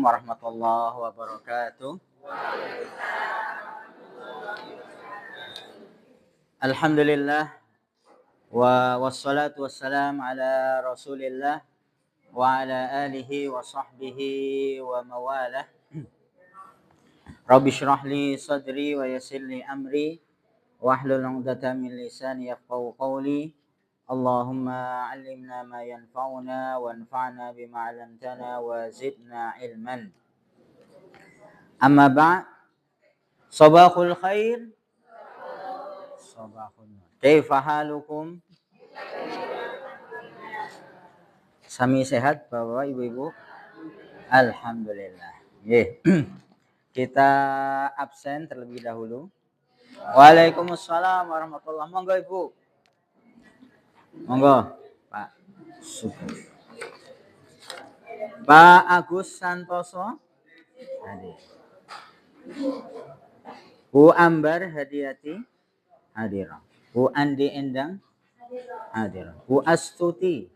warahmatullahi wabarakatuh. Alhamdulillah wassalatu wassalam ala Rasulillah wa ala alihi wa sahbihi wa mawalah. Rabbi shrah li sadri wa yassir li amri wahlul 'uqdatam min lisani yafqahu qawli. Allahumma 'allimna ma yanfa'una wanfa'na bima 'allamtana wa zidna ilman. Amma ba'd. Sabahul khair. Sabahun nur. Kaifa halukum? Sami sehat Bapak Ibu-ibu? Alhamdulillah. Kita absen terlebih dahulu. Waalaikumsalam warahmatullahi wabarakatuh. Monggo Ibu. Monggo Pak. Pak Agus Santoso hadir. Bu Ambar Hadiati hadir. Bu Andi Endang hadir. Bu Astuti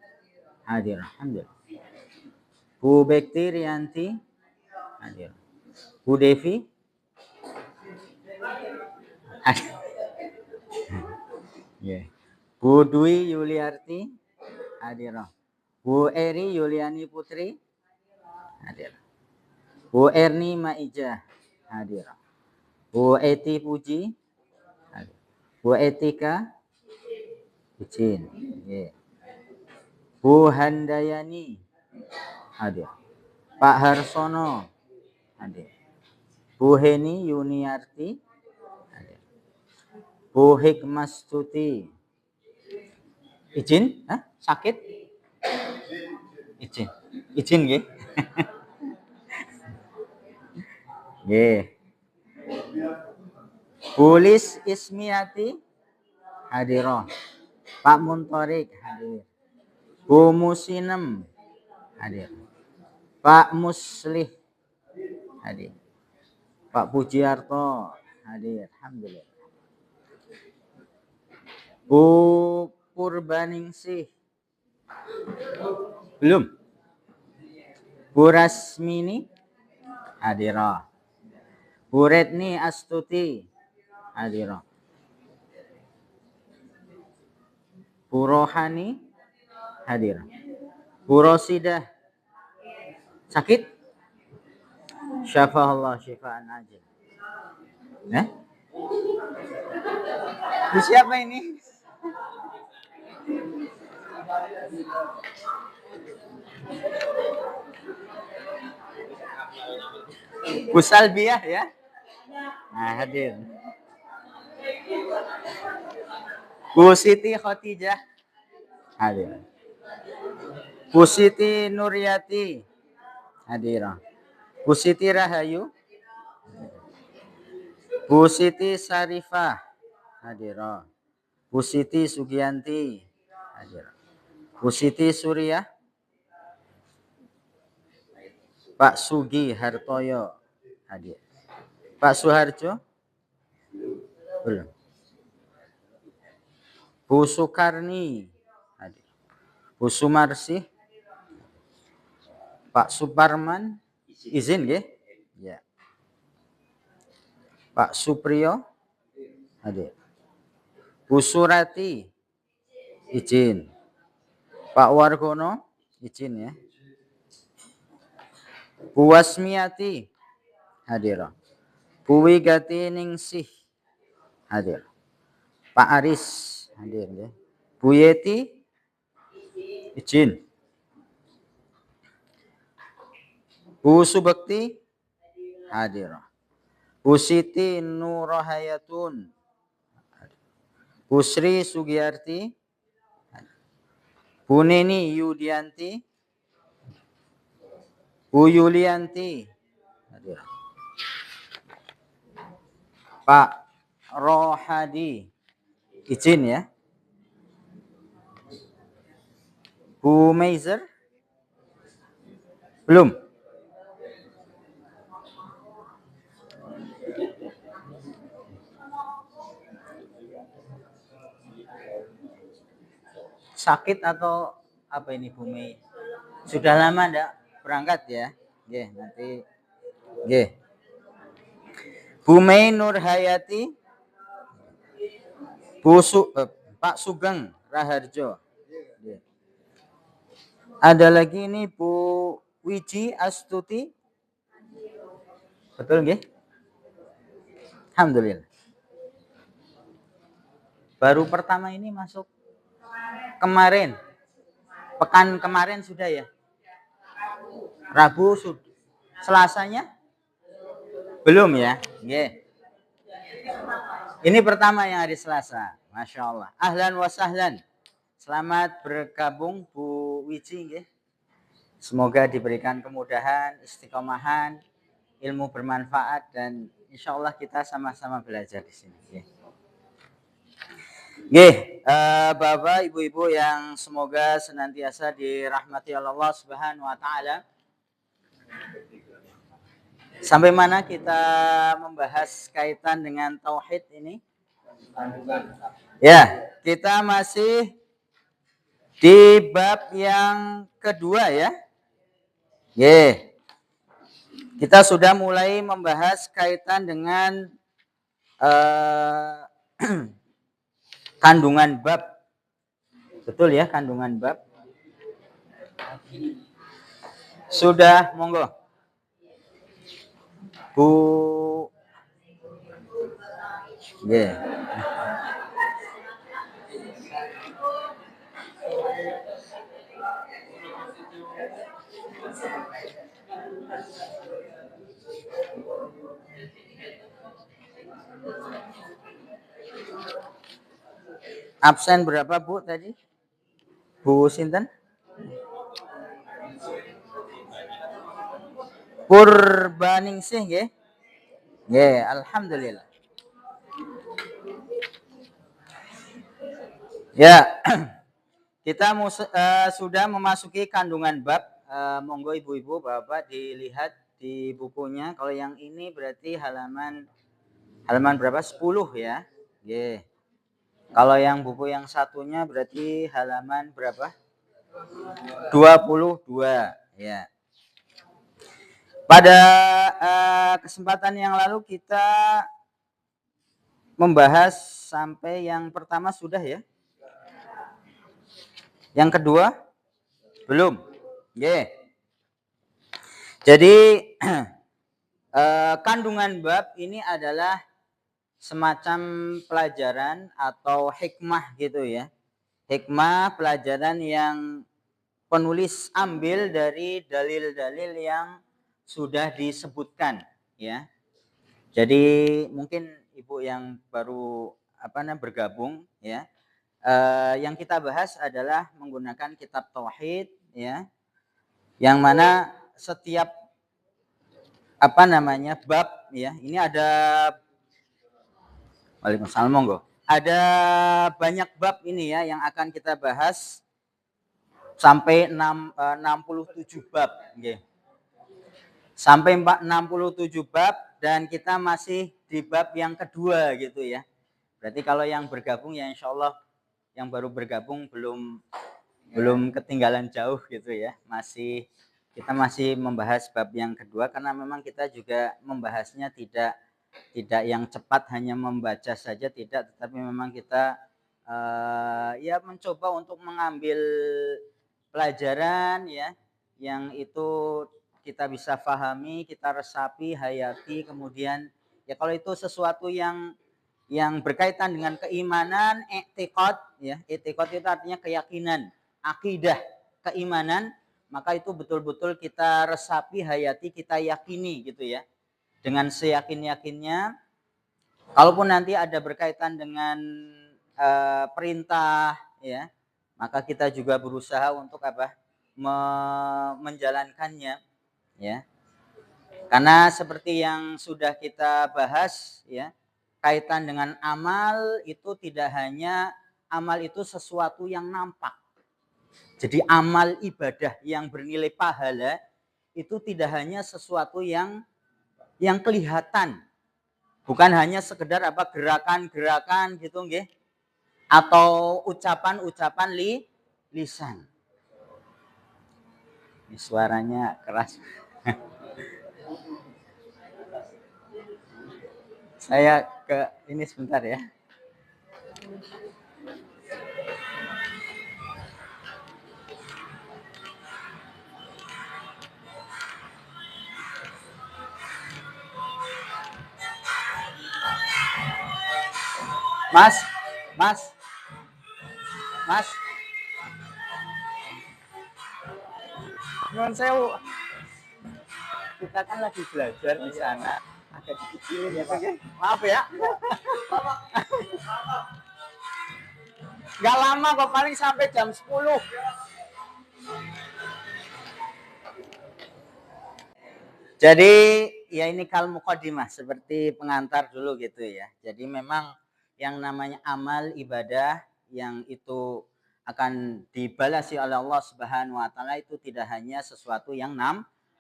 hadir. Alhamdulillah. Bu Bekti Rianti hadir. Bu Devi hadir. Bu Dwi Yuliarti hadir. Bu Eri Yuliani Putri hadir. Bu Erni Maijah hadir. Bu Eti Puji hadir. Bu Etika izin. Bu Handayani hadir. Pak Harsono hadir. Bu Heni Yuniarti hadir. Bu Hikmastuti izin, sakit? Izin nggih. Nggih. Bu Lis Ismiati hadirah. Pak Muntorik hadir. Bu Musinem hadir. Pak Muslih hadir. Pak Pujiarto hadir. Alhamdulillah. Bu Purbaningsih belum. Bu Rasmini hadirah. Bu Retni Astuti hadirah. Bu Rohani hadir. Bu Rosidah sakit? Syafa'allah syifaan ajil. Bu siapa ini? Bu Salbiah ya? Nah, hadir. Bu Siti Khotijah hadir. Bu Siti Nuryati hadir. Bu Siti Rahayu. Bu Siti Sarifah hadir. Bu Siti Sugianti hadir. Bu Siti Surya. Pak Sugi Hartoyo hadir. Pak Suharjo belum. Bu Sukarni hadir. Bu Sumarsi. Pak Suparman izin nggih? Ya. Pak Supriyo hadir. Bu Surati izin. Pak Wargono izin ya. Bu Wasmiati hadir. Bu Wigati Ningsih hadir. Pak Aris hadir ya. Bu Yeti izin. Bu Subekti hadir. Bu Siti Nurahayatun hadir. Bu Sri Sugiyarti hadir. Bu Neni Yudianti. Bu Yulianti hadir. Pak Rohadi izin ya. Bu Meizer belum. Sakit atau apa ini Bu Mei? Sudah lama enggak berangkat ya? Nggih, nanti nggih. Bumei Nur Hayati, Pak Sugeng Raharjo. Nggih. Ada lagi ini Bu Wiji Astuti. Betul nggih? Alhamdulillah. Baru pertama ini masuk kemarin. Pekan kemarin sudah ya? Rabu sudah. Selasanya? Belum ya? Nggih. Ini pertama yang hari Selasa. Masya Allah. Ahlan wa sahlan. Selamat bergabung Bu Wiji nggih. Semoga diberikan kemudahan, istiqomahan, ilmu bermanfaat dan insya Allah kita sama-sama belajar di sini. Nggih, Bapak Ibu-ibu yang semoga senantiasa dirahmati Allah Subhanahu wa taala. Sampai mana kita membahas kaitan dengan tauhid ini? Ya, kita masih di bab yang kedua ya. Kita sudah mulai membahas kaitan dengan kandungan bab. Betul ya, kandungan bab. Sudah, monggo. Bu. Absen berapa Bu tadi? Bu Sinten? Purbaningsih nggih. Nggih, alhamdulillah. Ya. Kita sudah memasuki kandungan bab. Monggo ibu-ibu, bapak dilihat di bukunya. Kalau yang ini berarti halaman berapa? 10 ya. Nggih. Kalau yang buku yang satunya berarti halaman berapa? 22 ya. Pada kesempatan yang lalu kita membahas sampai yang pertama sudah ya. Yang kedua belum. Nggih. Jadi kandungan bab ini adalah semacam pelajaran atau hikmah gitu ya. Hikmah pelajaran yang penulis ambil dari dalil-dalil yang sudah disebutkan ya. Jadi mungkin ibu yang baru bergabung ya, yang kita bahas adalah menggunakan kitab tauhid ya, yang mana setiap bab ya, ini ada Waalaikumsalam, monggo. Ada banyak bab ini ya yang akan kita bahas sampai 67 bab nggih. Sampai 67 bab dan kita masih di bab yang kedua gitu ya. Berarti kalau yang bergabung ya insya Allah yang baru bergabung belum ketinggalan jauh gitu ya. Kita masih membahas bab yang kedua karena memang kita juga membahasnya tidak yang cepat hanya membaca saja tidak, tetapi memang kita ya mencoba untuk mengambil pelajaran ya yang itu kita bisa pahami, kita resapi, hayati, kemudian ya kalau itu sesuatu yang berkaitan dengan keimanan, i'tiqad ya. I'tiqad itu artinya keyakinan, akidah, keimanan, maka itu betul-betul kita resapi, hayati, kita yakini gitu ya. Dengan seyakin-yakinnya, kalaupun nanti ada berkaitan dengan perintah ya, maka kita juga berusaha untuk menjalankannya ya. Karena seperti yang sudah kita bahas ya, kaitan dengan amal itu tidak hanya amal itu sesuatu yang nampak. Jadi amal ibadah yang bernilai pahala itu tidak hanya sesuatu yang kelihatan. Bukan hanya sekedar gerakan-gerakan gitu nggih, atau ucapan-ucapan lisan. Ini suaranya keras. Saya ke ini sebentar ya. Mas, Mas, Mas, non saya kita kan lagi belajar di sana. Agak dikecilin ya Pak. Maaf ya. Gak lama kok, paling sampai jam 10. Jadi ya ini kal muqaddimah, seperti pengantar dulu gitu ya. Jadi memang yang namanya amal ibadah yang itu akan dibalasi oleh Allah Subhanahu wa taala itu tidak hanya sesuatu yang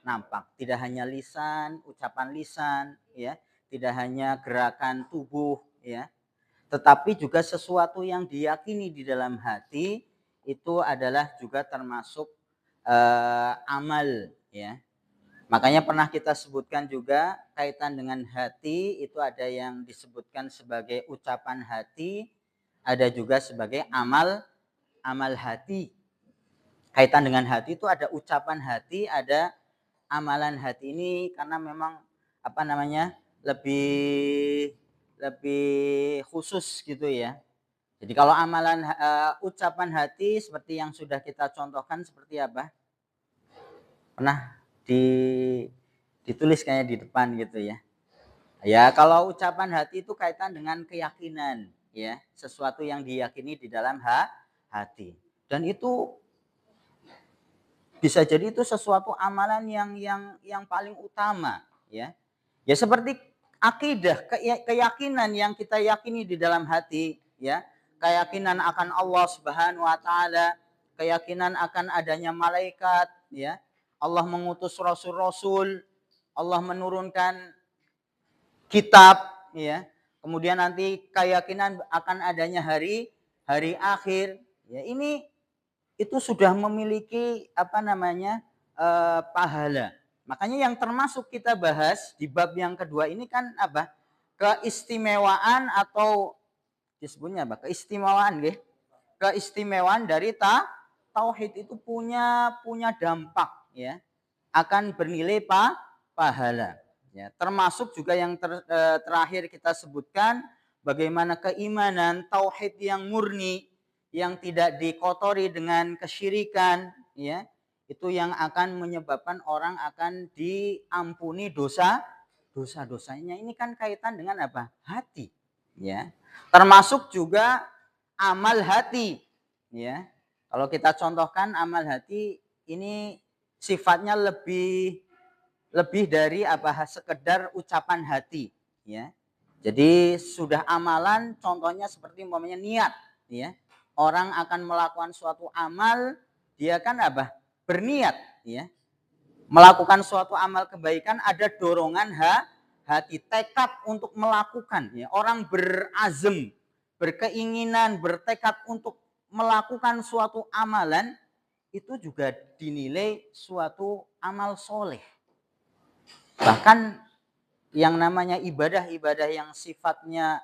nampak, tidak hanya lisan, ucapan lisan ya, tidak hanya gerakan tubuh ya, tetapi juga sesuatu yang diyakini di dalam hati itu adalah juga termasuk amal ya. Makanya pernah kita sebutkan juga kaitan dengan hati itu ada yang disebutkan sebagai ucapan hati, ada juga sebagai amal hati. Kaitan dengan hati itu ada ucapan hati, ada amalan hati. Ini karena memang apa namanya? lebih lebih khusus gitu ya. Jadi kalau amalan ucapan hati seperti yang sudah kita contohkan seperti apa? Pernah di ditulis kayaknya di depan gitu ya. Ya, kalau ucapan hati itu kaitan dengan keyakinan ya, sesuatu yang diyakini di dalam hati. Dan itu bisa jadi itu sesuatu amalan yang paling utama ya. Ya seperti akidah, keyakinan yang kita yakini di dalam hati ya, keyakinan akan Allah Subhanahu wa taala, keyakinan akan adanya malaikat ya, Allah mengutus rasul-rasul, Allah menurunkan kitab ya. Kemudian nanti keyakinan akan adanya hari akhir ya. Ini itu sudah memiliki apa namanya? Pahala. Makanya yang termasuk kita bahas di bab yang kedua ini kan apa? Keistimewaan atau disebutnya apa? Keistimewaan nggih. Keistimewaan dari tauhid itu punya dampak ya. Akan bernilai pahala. Ya, termasuk juga yang terakhir kita sebutkan bagaimana keimanan tauhid yang murni yang tidak dikotori dengan kesyirikan ya, itu yang akan menyebabkan orang akan diampuni dosanya. Ini kan kaitan dengan apa? Hati ya. Termasuk juga amal hati ya. Kalau kita contohkan amal hati ini sifatnya lebih dari apa sekedar ucapan hati ya. Jadi sudah amalan, contohnya seperti umpamanya niat ya. Orang akan melakukan suatu amal, dia kan apa? Berniat ya. Melakukan suatu amal kebaikan ada dorongan hati, tekad untuk melakukan ya. Orang berazam, berkeinginan, bertekad untuk melakukan suatu amalan itu juga dinilai suatu amal soleh. Bahkan yang namanya ibadah-ibadah yang sifatnya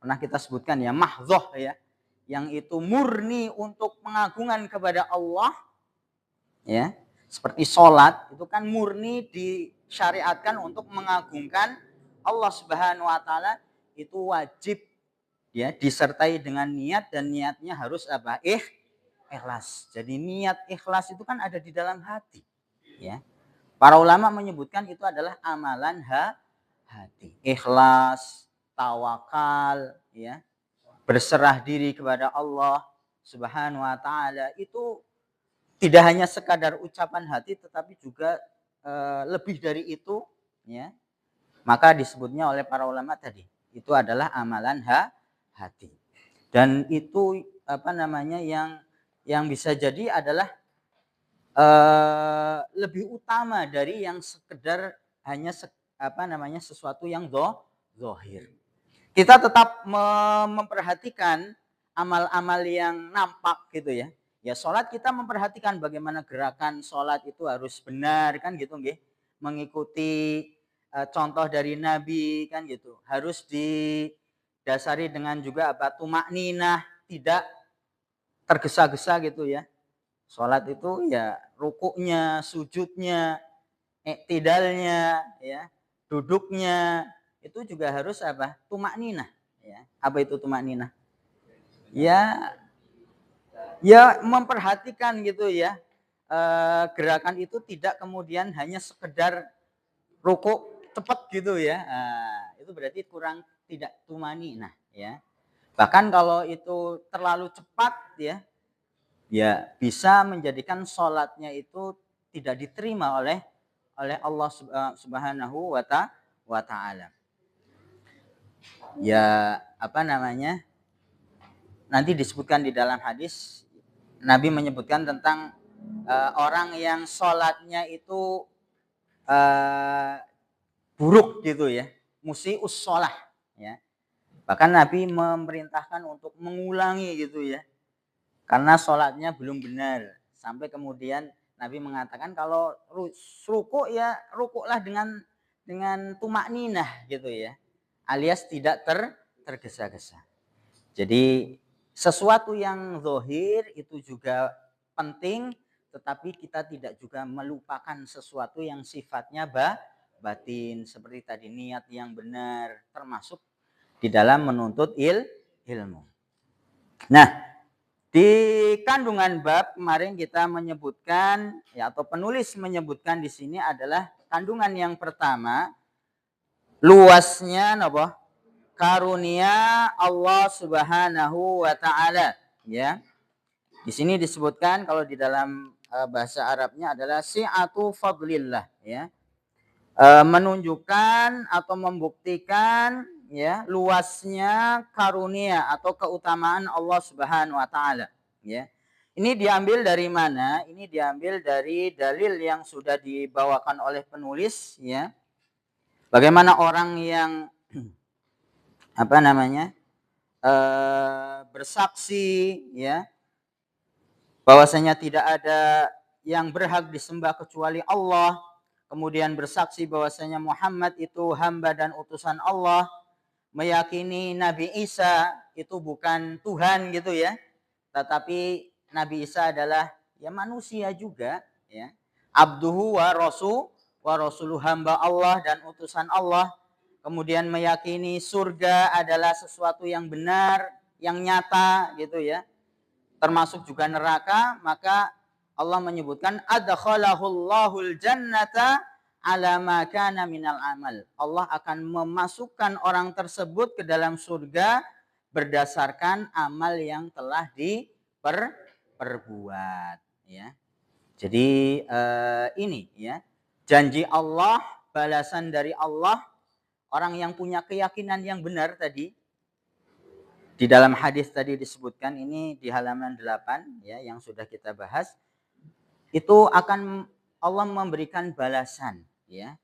pernah kita sebutkan ya mahdzah ya, yang itu murni untuk pengagungan kepada Allah ya, seperti sholat itu kan murni disyariatkan untuk mengagungkan Allah Subhanahu wa taala, itu wajib ya disertai dengan niat, dan niatnya harus apa? Ikhlas. Jadi niat ikhlas itu kan ada di dalam hati ya. Para ulama menyebutkan itu adalah amalan hati. Ikhlas, tawakal, ya, berserah diri kepada Allah Subhanahu wa taala itu tidak hanya sekadar ucapan hati tetapi juga lebih dari itu, ya. Maka disebutnya oleh para ulama tadi, itu adalah amalan hati. Dan itu apa namanya yang bisa jadi adalah lebih utama dari yang sekedar hanya sesuatu yang zahir. Kita tetap memperhatikan amal-amal yang nampak gitu ya. Ya sholat kita memperhatikan bagaimana gerakan sholat itu harus benar kan gitu nggih. Mengikuti contoh dari Nabi kan gitu. Harus didasari dengan juga apa? Tumakninah, tidak tergesa-gesa gitu ya. Sholat itu ya rukuknya, sujudnya, iktidalnya, ya, duduknya itu juga harus apa? Tumakninah, ya. Apa itu tumakninah? Ya, ya memperhatikan gitu ya. Gerakan itu tidak kemudian hanya sekedar rukuk cepat gitu ya. Itu berarti kurang tidak tumakninah, ya. Bahkan kalau itu terlalu cepat ya, ya bisa menjadikan sholatnya itu tidak diterima oleh Allah Subhanahu wa taala. Ya, apa namanya? Nanti disebutkan di dalam hadis Nabi menyebutkan tentang orang yang sholatnya itu buruk gitu ya, musius sholah ya. Bahkan Nabi memerintahkan untuk mengulangi gitu ya, karena sholatnya belum benar. Sampai kemudian Nabi mengatakan kalau ruku ya rukuklah dengan tumakninah gitu ya, alias tidak tergesa-gesa. Jadi sesuatu yang zahir itu juga penting, tetapi kita tidak juga melupakan sesuatu yang sifatnya batin, seperti tadi niat yang benar, termasuk di dalam menuntut ilmu. Nah, di kandungan bab kemarin kita menyebutkan ya, atau penulis menyebutkan di sini adalah kandungan yang pertama, luasnya napa? Karunia Allah Subhanahu wa taala, ya. Di sini disebutkan kalau di dalam bahasa Arabnya adalah si'atu fadlillah, ya. Menunjukkan atau membuktikan ya luasnya karunia atau keutamaan Allah Subhanahu wa taala, ya. Ini diambil dari mana? Ini diambil dari dalil yang sudah dibawakan oleh penulis, ya. Bagaimana orang yang apa namanya? Bersaksi ya bahwasanya tidak ada yang berhak disembah kecuali Allah, kemudian bersaksi bahwasanya Muhammad itu hamba dan utusan Allah, meyakini Nabi Isa itu bukan Tuhan gitu ya, tetapi Nabi Isa adalah ya manusia juga ya, abduhu wa rasuluh, hamba Allah dan utusan Allah. Kemudian meyakini surga adalah sesuatu yang benar, yang nyata gitu ya, termasuk juga neraka. Maka Allah menyebutkan adkhalahullahul jannata ala ma kana minal amal. Allah akan memasukkan orang tersebut ke dalam surga berdasarkan amal yang telah diperbuat, ya. Jadi ini ya, janji Allah, balasan dari Allah. Orang yang punya keyakinan yang benar tadi, di dalam hadis tadi disebutkan ini di halaman 8 ya yang sudah kita bahas, itu akan Allah memberikan balasan ya.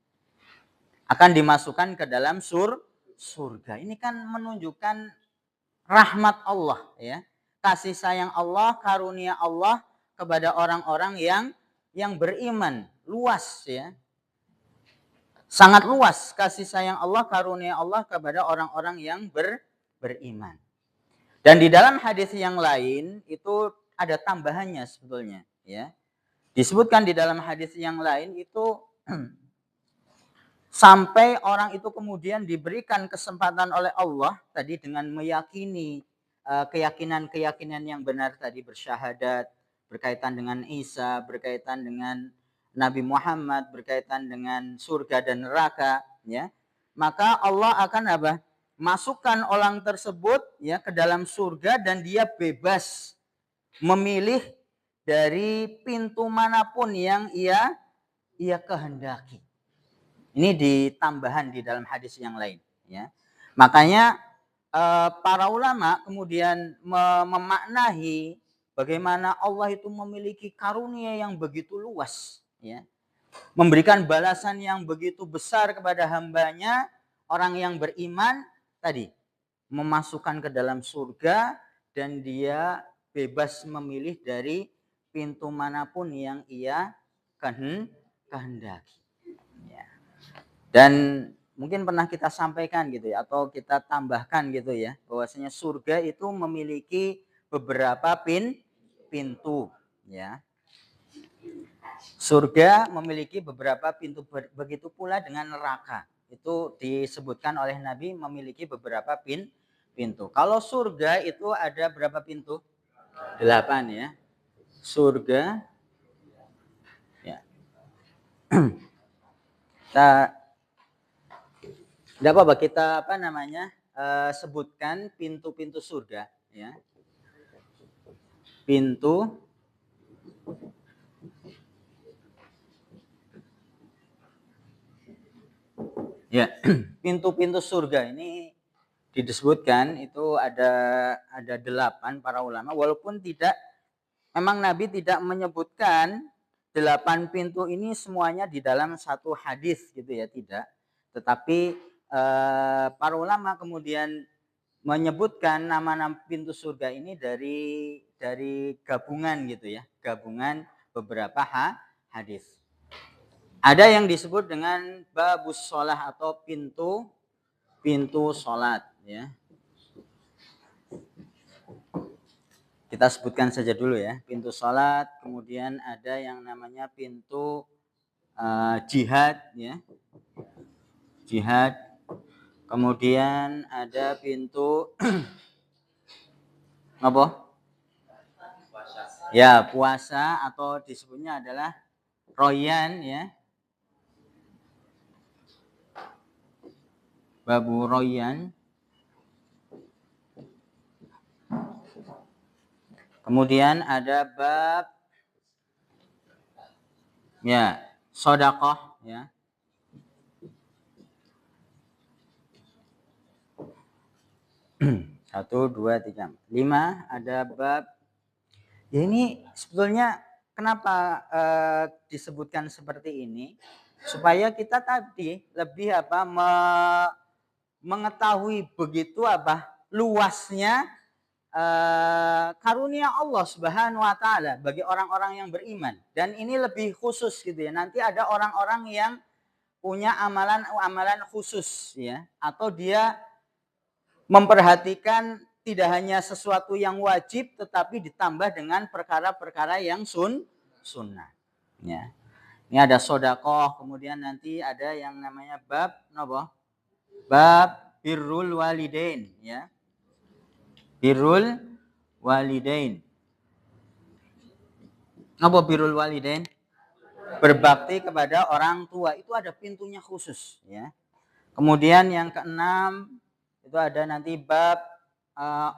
Akan dimasukkan ke dalam surga. Ini kan menunjukkan rahmat Allah ya. Kasih sayang Allah, karunia Allah kepada orang-orang yang beriman, luas ya. Sangat luas kasih sayang Allah, karunia Allah kepada orang-orang yang beriman. Dan di dalam hadis yang lain itu ada tambahannya sebetulnya, ya. Disebutkan di dalam hadis yang lain itu sampai orang itu kemudian diberikan kesempatan oleh Allah tadi dengan meyakini keyakinan-keyakinan yang benar tadi, bersyahadat, berkaitan dengan Isa, berkaitan dengan Nabi Muhammad, berkaitan dengan surga dan neraka, ya. Maka Allah akan apa? Masukkan orang tersebut ya ke dalam surga dan dia bebas memilih dari pintu manapun yang ia kehendaki. Ini ditambahan di dalam hadis yang lain, ya. Makanya para ulama kemudian memaknai bagaimana Allah itu memiliki karunia yang begitu luas, ya. Memberikan balasan yang begitu besar kepada hambanya, orang yang beriman tadi, memasukkan ke dalam surga dan dia bebas memilih dari pintu manapun yang ia kehendaki. Ya. Dan mungkin pernah kita sampaikan gitu ya, atau kita tambahkan gitu ya, bahwasanya surga itu memiliki beberapa pintu ya. Surga memiliki beberapa pintu, begitu pula dengan neraka. Itu disebutkan oleh Nabi memiliki beberapa pintu. Kalau surga itu ada berapa pintu? 8 ya. Surga ya. Kita tidak apa-apa, kita sebutkan pintu-pintu surga ya. Pintu ya, pintu-pintu surga ini disebutkan itu ada 8 para ulama, walaupun tidak, memang Nabi tidak menyebutkan 8 pintu ini semuanya di dalam satu hadis gitu ya, tidak. Tetapi para ulama kemudian menyebutkan nama-nama pintu surga ini dari gabungan gitu ya, gabungan beberapa hadis. Ada yang disebut dengan babus sholah atau pintu sholat ya. Kita sebutkan saja dulu ya, pintu sholat, kemudian ada yang namanya pintu jihad ya, jihad, kemudian ada pintu apa? Ya, puasa atau disebutnya adalah royan ya, babu royan. Kemudian ada bab ya sodakoh ya. Satu, dua, tiga, 5. Ada bab ya, ini sebetulnya kenapa disebutkan seperti ini, supaya kita tadi lebih mengetahui begitu luasnya karunia Allah Subhanahu wa taala bagi orang-orang yang beriman. Dan ini lebih khusus gitu ya. Nanti ada orang-orang yang punya amalan khusus ya, atau dia memperhatikan tidak hanya sesuatu yang wajib tetapi ditambah dengan perkara-perkara yang sunnah ya. Ini ada sodakoh, kemudian nanti ada yang namanya bab birrul walidain ya, birrul walidain. Apa birrul walidain? Berbakti kepada orang tua, itu ada pintunya khusus ya. Kemudian yang keenam itu ada nanti bab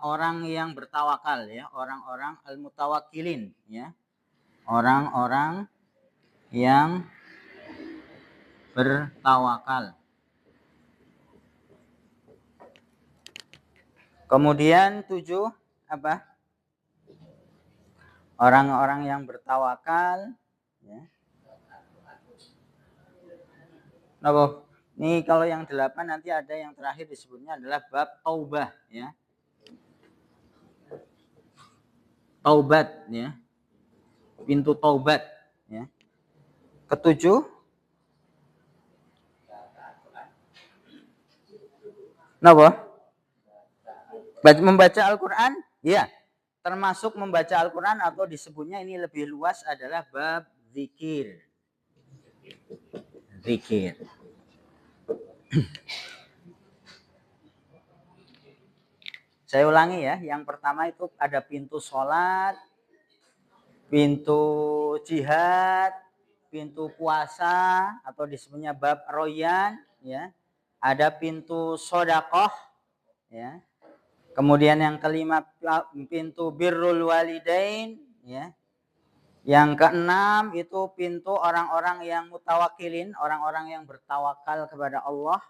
orang yang bertawakal ya, orang-orang al-mutawakkilin ya, orang-orang yang bertawakal. Kemudian 7 apa? Orang-orang yang bertawakal ya. Nah, ini kalau yang 8 nanti ada yang terakhir disebutnya adalah bab taubah ya. Taubat ya. Pintu taubat ya. Ketujuh napa? Membaca Al-Qur'an? Ya. Termasuk membaca Al-Qur'an, atau disebutnya ini lebih luas adalah bab zikir. Zikir. Saya ulangi ya, yang pertama itu ada pintu sholat, pintu jihad, pintu puasa atau disebutnya bab royan ya. Ada pintu sodakoh ya. Kemudian yang kelima pintu birrul walidain ya. Yang keenam itu pintu orang-orang yang mutawakilin, orang-orang yang bertawakal kepada Allah.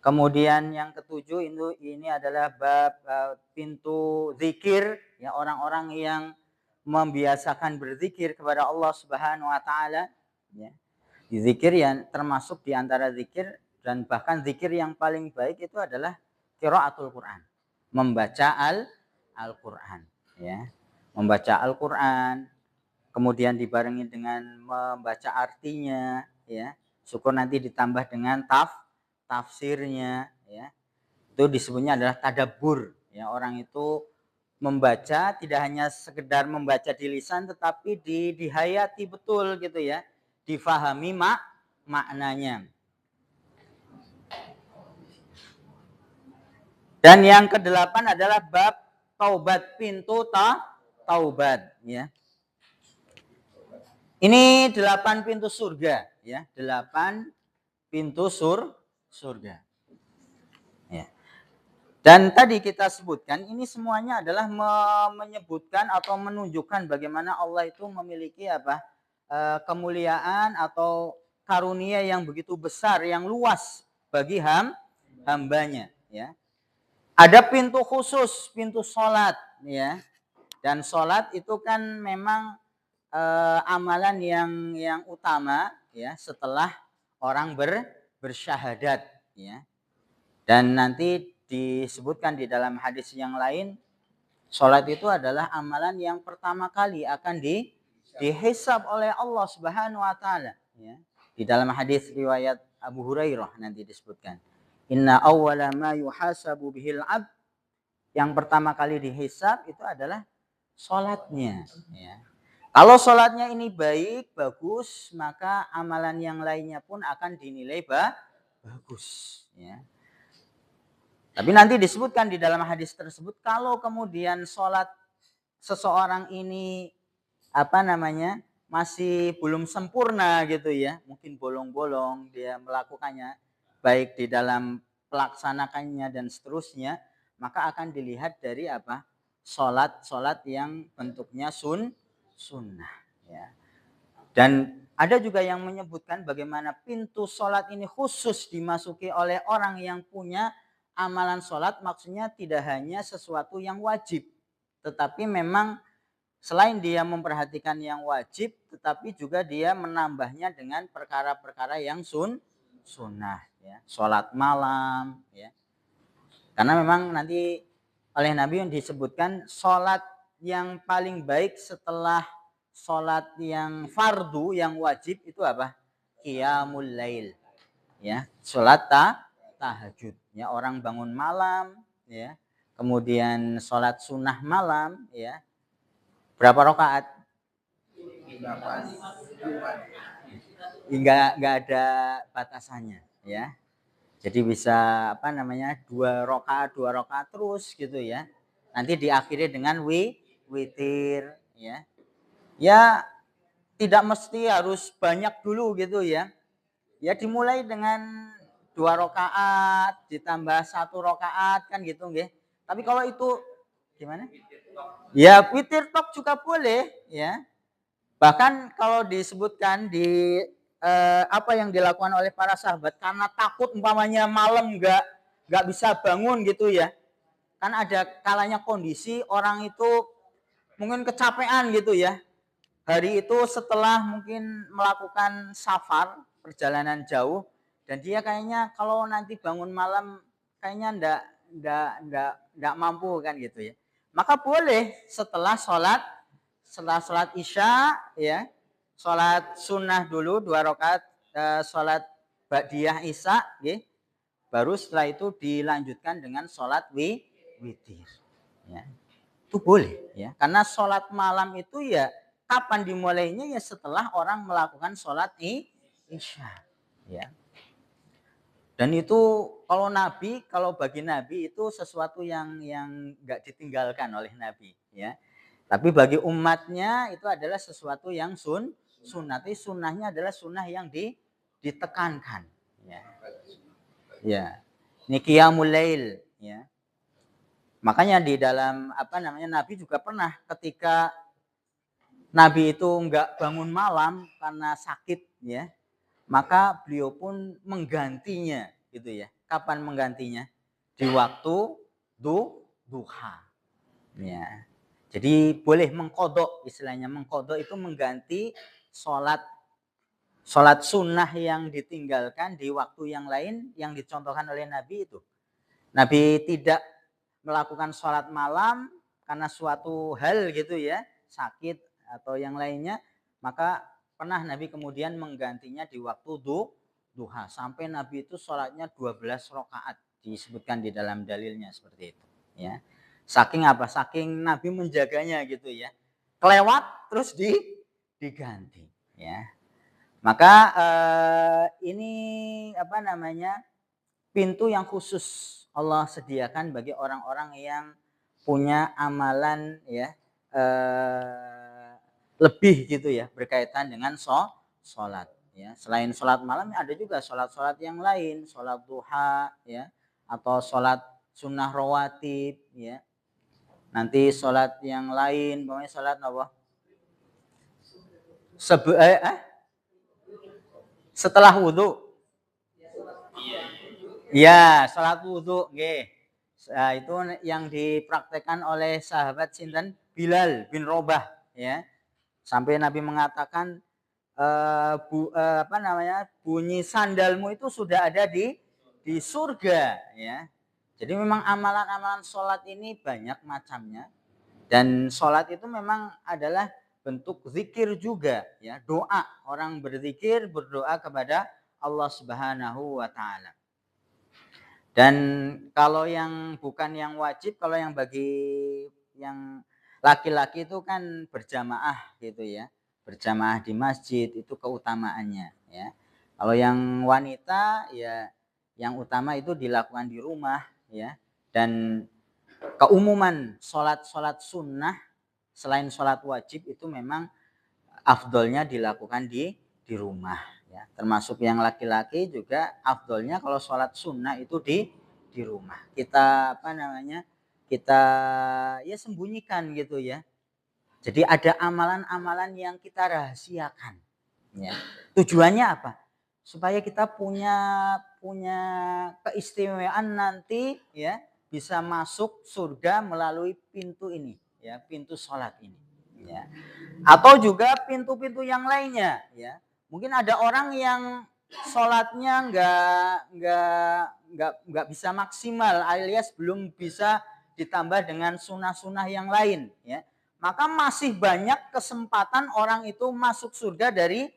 Kemudian yang ketujuh ini adalah bab pintu zikir ya, orang-orang yang membiasakan berzikir kepada Allah Subhanahu wa taala ya. Zikir yang termasuk di antara zikir dan bahkan zikir yang paling baik itu adalah qiraatul Quran, membaca Al-Quran ya. Membaca Al-Quran kemudian dibarengi dengan membaca artinya ya, syukur nanti ditambah dengan tafsirnya, ya. Itu disebutnya adalah tadabbur, ya. Orang itu membaca tidak hanya sekedar membaca di lisan tetapi dihayati betul gitu ya, difahami maknanya. Dan yang kedelapan adalah bab taubat, pintu taubat, ya. Ini 8 pintu surga, ya, 8 pintu surga. Ya. Dan tadi kita sebutkan ini semuanya adalah menyebutkan atau menunjukkan bagaimana Allah itu memiliki apa? Kemuliaan atau karunia yang begitu besar, yang luas bagi hambanya, ya. Ada pintu khusus, pintu sholat, ya. Dan sholat itu kan memang amalan yang utama, ya, setelah orang bersyahadat, ya. Dan nanti disebutkan di dalam hadis yang lain, sholat itu adalah amalan yang pertama kali akan dihisab oleh Allah Subhanahu wa taala, ya. Di dalam hadis riwayat Abu Hurairah nanti disebutkan, inna awwala ma yuhasabu bihil abd, yang pertama kali dihisab itu adalah sholatnya, ya. Kalau sholatnya ini baik, bagus, maka amalan yang lainnya pun akan dinilai bagus, ya. Tapi nanti disebutkan di dalam hadis tersebut, kalau kemudian sholat seseorang ini masih belum sempurna gitu ya, mungkin bolong-bolong dia melakukannya, baik di dalam pelaksanakannya dan seterusnya, maka akan dilihat dari apa? Sholat yang bentuknya sunnah, ya. Dan ada juga yang menyebutkan bagaimana pintu sholat ini khusus dimasuki oleh orang yang punya amalan sholat, maksudnya tidak hanya sesuatu yang wajib, tetapi memang selain dia memperhatikan yang wajib, tetapi juga dia menambahnya dengan perkara-perkara yang sunnah, ya. Sholat malam, ya. Karena memang nanti oleh Nabi yang disebutkan sholat yang paling baik setelah sholat yang fardu, yang wajib itu apa? Qiyamul lail, ya. Sholat tahajud, ya. Orang bangun malam, ya. Kemudian sholat sunnah malam, ya. Berapa rakaat? Enggak ada batasannya, ya. Jadi bisa 2 rakaat terus gitu ya. Nanti diakhiri dengan witir, ya. Ya tidak mesti harus banyak dulu gitu ya. Ya dimulai dengan 2 rakaat ditambah 1 rakaat kan gitu nggih. Tapi kalau itu gimana? Ya witir tok juga boleh, ya. Bahkan kalau disebutkan di apa yang dilakukan oleh para sahabat karena takut umpamanya malam nggak bisa bangun gitu ya. Kan ada kalanya kondisi orang itu mungkin kecapean gitu ya. Hari itu setelah mungkin melakukan safar, perjalanan jauh, dan dia kayaknya kalau nanti bangun malam kayaknya ndak mampu kan gitu ya. Maka boleh setelah sholat isya, ya, sholat sunnah dulu 2 rakaat, sholat ba'diyah isya, ya, baru setelah itu dilanjutkan dengan sholat witir, ya. Itu boleh, ya, karena sholat malam itu ya kapan dimulainya, ya setelah orang melakukan sholat isya, ya. Dan itu kalau bagi Nabi itu sesuatu yang nggak ditinggalkan oleh Nabi, ya. Tapi bagi umatnya itu adalah sesuatu yang sunnah. Tapi sunnahnya adalah sunnah yang ditekankan, ya. Ya. Ini qiyamul lail, ya. Makanya di dalam Nabi juga pernah ketika Nabi itu enggak bangun malam karena sakit, ya. Maka beliau pun menggantinya gitu ya. Kapan menggantinya? Di waktu duha. Ya. Jadi boleh mengkodok, istilahnya mengkodok itu mengganti sholat sunnah yang ditinggalkan di waktu yang lain yang dicontohkan oleh Nabi itu. Nabi tidak melakukan sholat malam karena suatu hal gitu ya, sakit atau yang lainnya, maka pernah Nabi kemudian menggantinya di waktu duha. Sampai Nabi itu sholatnya 12 rakaat, disebutkan di dalam dalilnya seperti itu. Ya, saking apa? Saking Nabi menjaganya gitu ya. Kelewat terus diganti. Ya, maka ini apa namanya, pintu yang khusus Allah sediakan bagi orang-orang yang punya amalan ya lebih gitu ya berkaitan dengan sholat ya. Selain sholat malam ada juga sholat-sholat yang lain, sholat duha ya, atau sholat sunnah rawatib ya. Nanti sholat yang lain, pokoknya sholat apa? Setelah wudhu. Ya, sholat wudhu. Nah, itu yang dipraktekkan oleh sahabat sinten Bilal bin Robah ya. Sampai Nabi mengatakan bunyi sandalmu itu sudah ada di surga ya. Jadi memang amalan-amalan sholat ini banyak macamnya, dan sholat itu memang adalah bentuk zikir juga ya, doa, orang berzikir, berdoa kepada Allah Subhanahu wa taala. Dan kalau yang bukan yang wajib, kalau yang bagi yang laki-laki itu kan berjamaah gitu ya, berjamaah di masjid itu keutamaannya ya. Kalau yang wanita ya yang utama itu dilakukan di rumah ya. Dan keumuman sholat sunnah selain sholat wajib itu memang afdolnya dilakukan di rumah ya. Termasuk yang laki-laki juga afdolnya kalau sholat sunnah itu di rumah. Kita apa namanya, kita ya sembunyikan gitu ya. Jadi ada amalan-amalan yang kita rahasiakan ya. Tujuannya apa? Supaya kita punya keistimewaan nanti ya, bisa masuk surga melalui pintu ini ya, pintu sholat ini ya. Atau juga pintu-pintu yang lainnya ya. Mungkin ada orang yang sholatnya nggak bisa maksimal, alias belum bisa ditambah dengan sunnah-sunnah yang lain ya. Maka masih banyak kesempatan orang itu masuk surga dari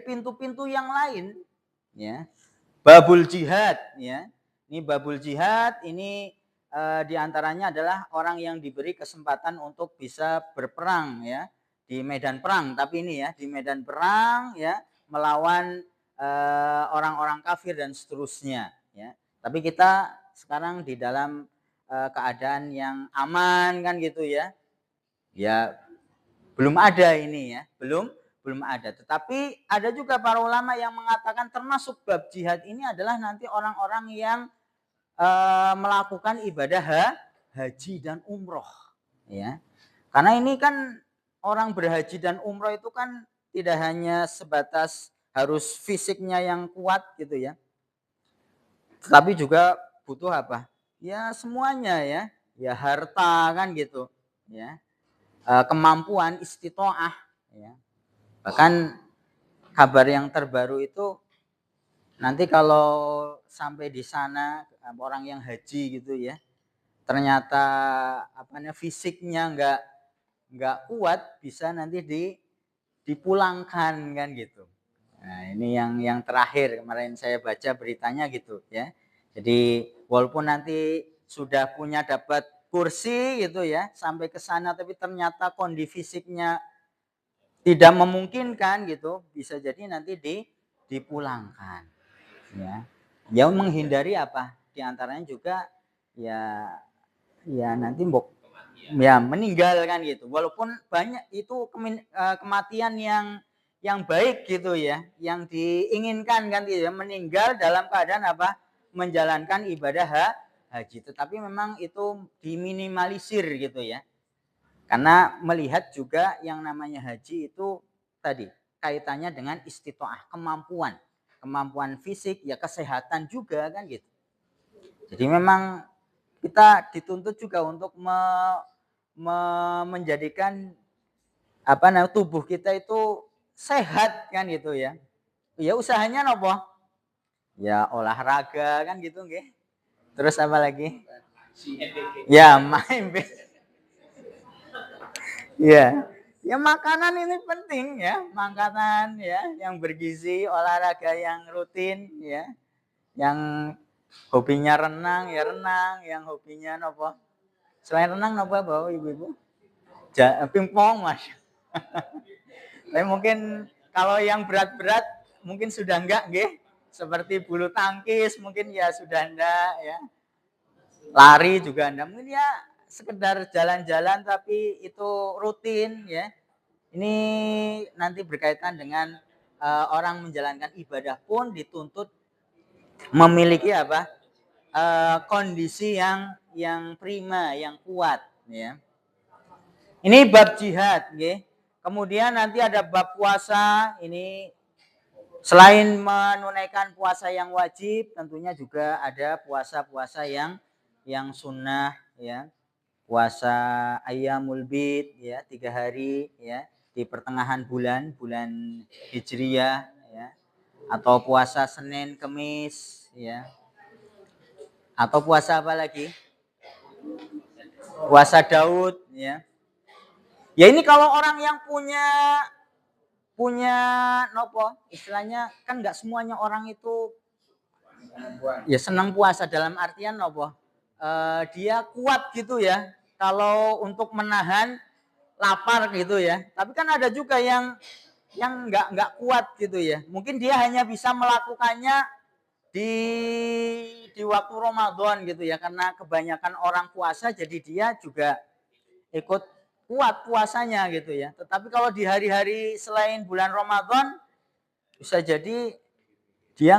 pintu-pintu yang lain ya. Babul jihad ya. Ini babul jihad ini diantaranya adalah orang yang diberi kesempatan untuk bisa berperang ya di medan perang, tapi ini ya di medan perang ya, melawan orang-orang kafir dan seterusnya ya. Tapi kita sekarang di dalam keadaan yang aman kan gitu ya. Ya belum ada ini ya, belum ada. Tetapi ada juga para ulama yang mengatakan termasuk bab jihad ini adalah nanti orang-orang yang melakukan ibadah haji dan umroh ya. Karena ini kan orang berhaji dan umroh itu kan tidak hanya sebatas harus fisiknya yang kuat gitu ya, tetapi juga butuh apa ya, semuanya ya, ya harta kan gitu ya, kemampuan istitoah ya. Bahkan kabar yang terbaru itu nanti kalau sampai di sana orang yang haji gitu ya, ternyata fisiknya nggak kuat, bisa nanti dipulangkan kan gitu. Nah, ini yang terakhir kemarin saya baca beritanya gitu ya. Jadi walaupun nanti sudah punya dapat kursi gitu ya, sampai ke sana tapi ternyata kondisi fisiknya tidak memungkinkan gitu, bisa jadi nanti dipulangkan ya. Ya menghindari apa? Di antaranya juga ya nanti ya meninggal kan gitu. Walaupun banyak itu kematian yang baik gitu ya, yang diinginkan kan gitu ya, meninggal dalam keadaan apa? Menjalankan ibadah haji. Tetapi memang itu diminimalisir gitu ya. Karena melihat juga yang namanya haji itu tadi kaitannya dengan istitoah, kemampuan fisik ya, kesehatan juga kan gitu. Jadi memang kita dituntut juga untuk menjadikan tubuh kita itu sehat kan gitu ya. Ya usahanya nopo? Ya olahraga kan gitu nggih. Terus apa lagi? Ya main. Ya. Ya makanan ini penting ya, makanan ya yang bergizi, olahraga yang rutin ya, yang hobinya renang ya renang, yang hobinya nopo? Selain renang nopo Bapak Ibu-ibu? Pingpong Mas. Tapi mungkin kalau yang berat-berat mungkin sudah enggak nggih. Seperti bulu tangkis mungkin ya sudah enggak ya. Lari juga enggak. Mungkin ya sekedar jalan-jalan tapi itu rutin ya. Ini nanti berkaitan dengan orang menjalankan ibadah pun dituntut memiliki apa? Kondisi yang prima, yang kuat ya. Ini bab jihad nggih. Kemudian nanti ada bab puasa, ini selain menunaikan puasa yang wajib, tentunya juga ada puasa-puasa yang sunnah ya. Puasa Ayyamul Bid ya, 3 hari ya di pertengahan bulan Hijriyah ya. Atau puasa Senin Kemis ya. Atau puasa apa lagi? Puasa Daud ya. Ya ini kalau orang yang punya nopo istilahnya kan nggak semuanya orang itu ya senang puasa dalam artian nopo dia kuat gitu ya kalau untuk menahan lapar gitu ya, tapi kan ada juga yang nggak kuat gitu ya, mungkin dia hanya bisa melakukannya di waktu Ramadan gitu ya, karena kebanyakan orang puasa jadi dia juga ikut kuat puasanya gitu ya. Tetapi kalau di hari-hari selain bulan Ramadan bisa jadi dia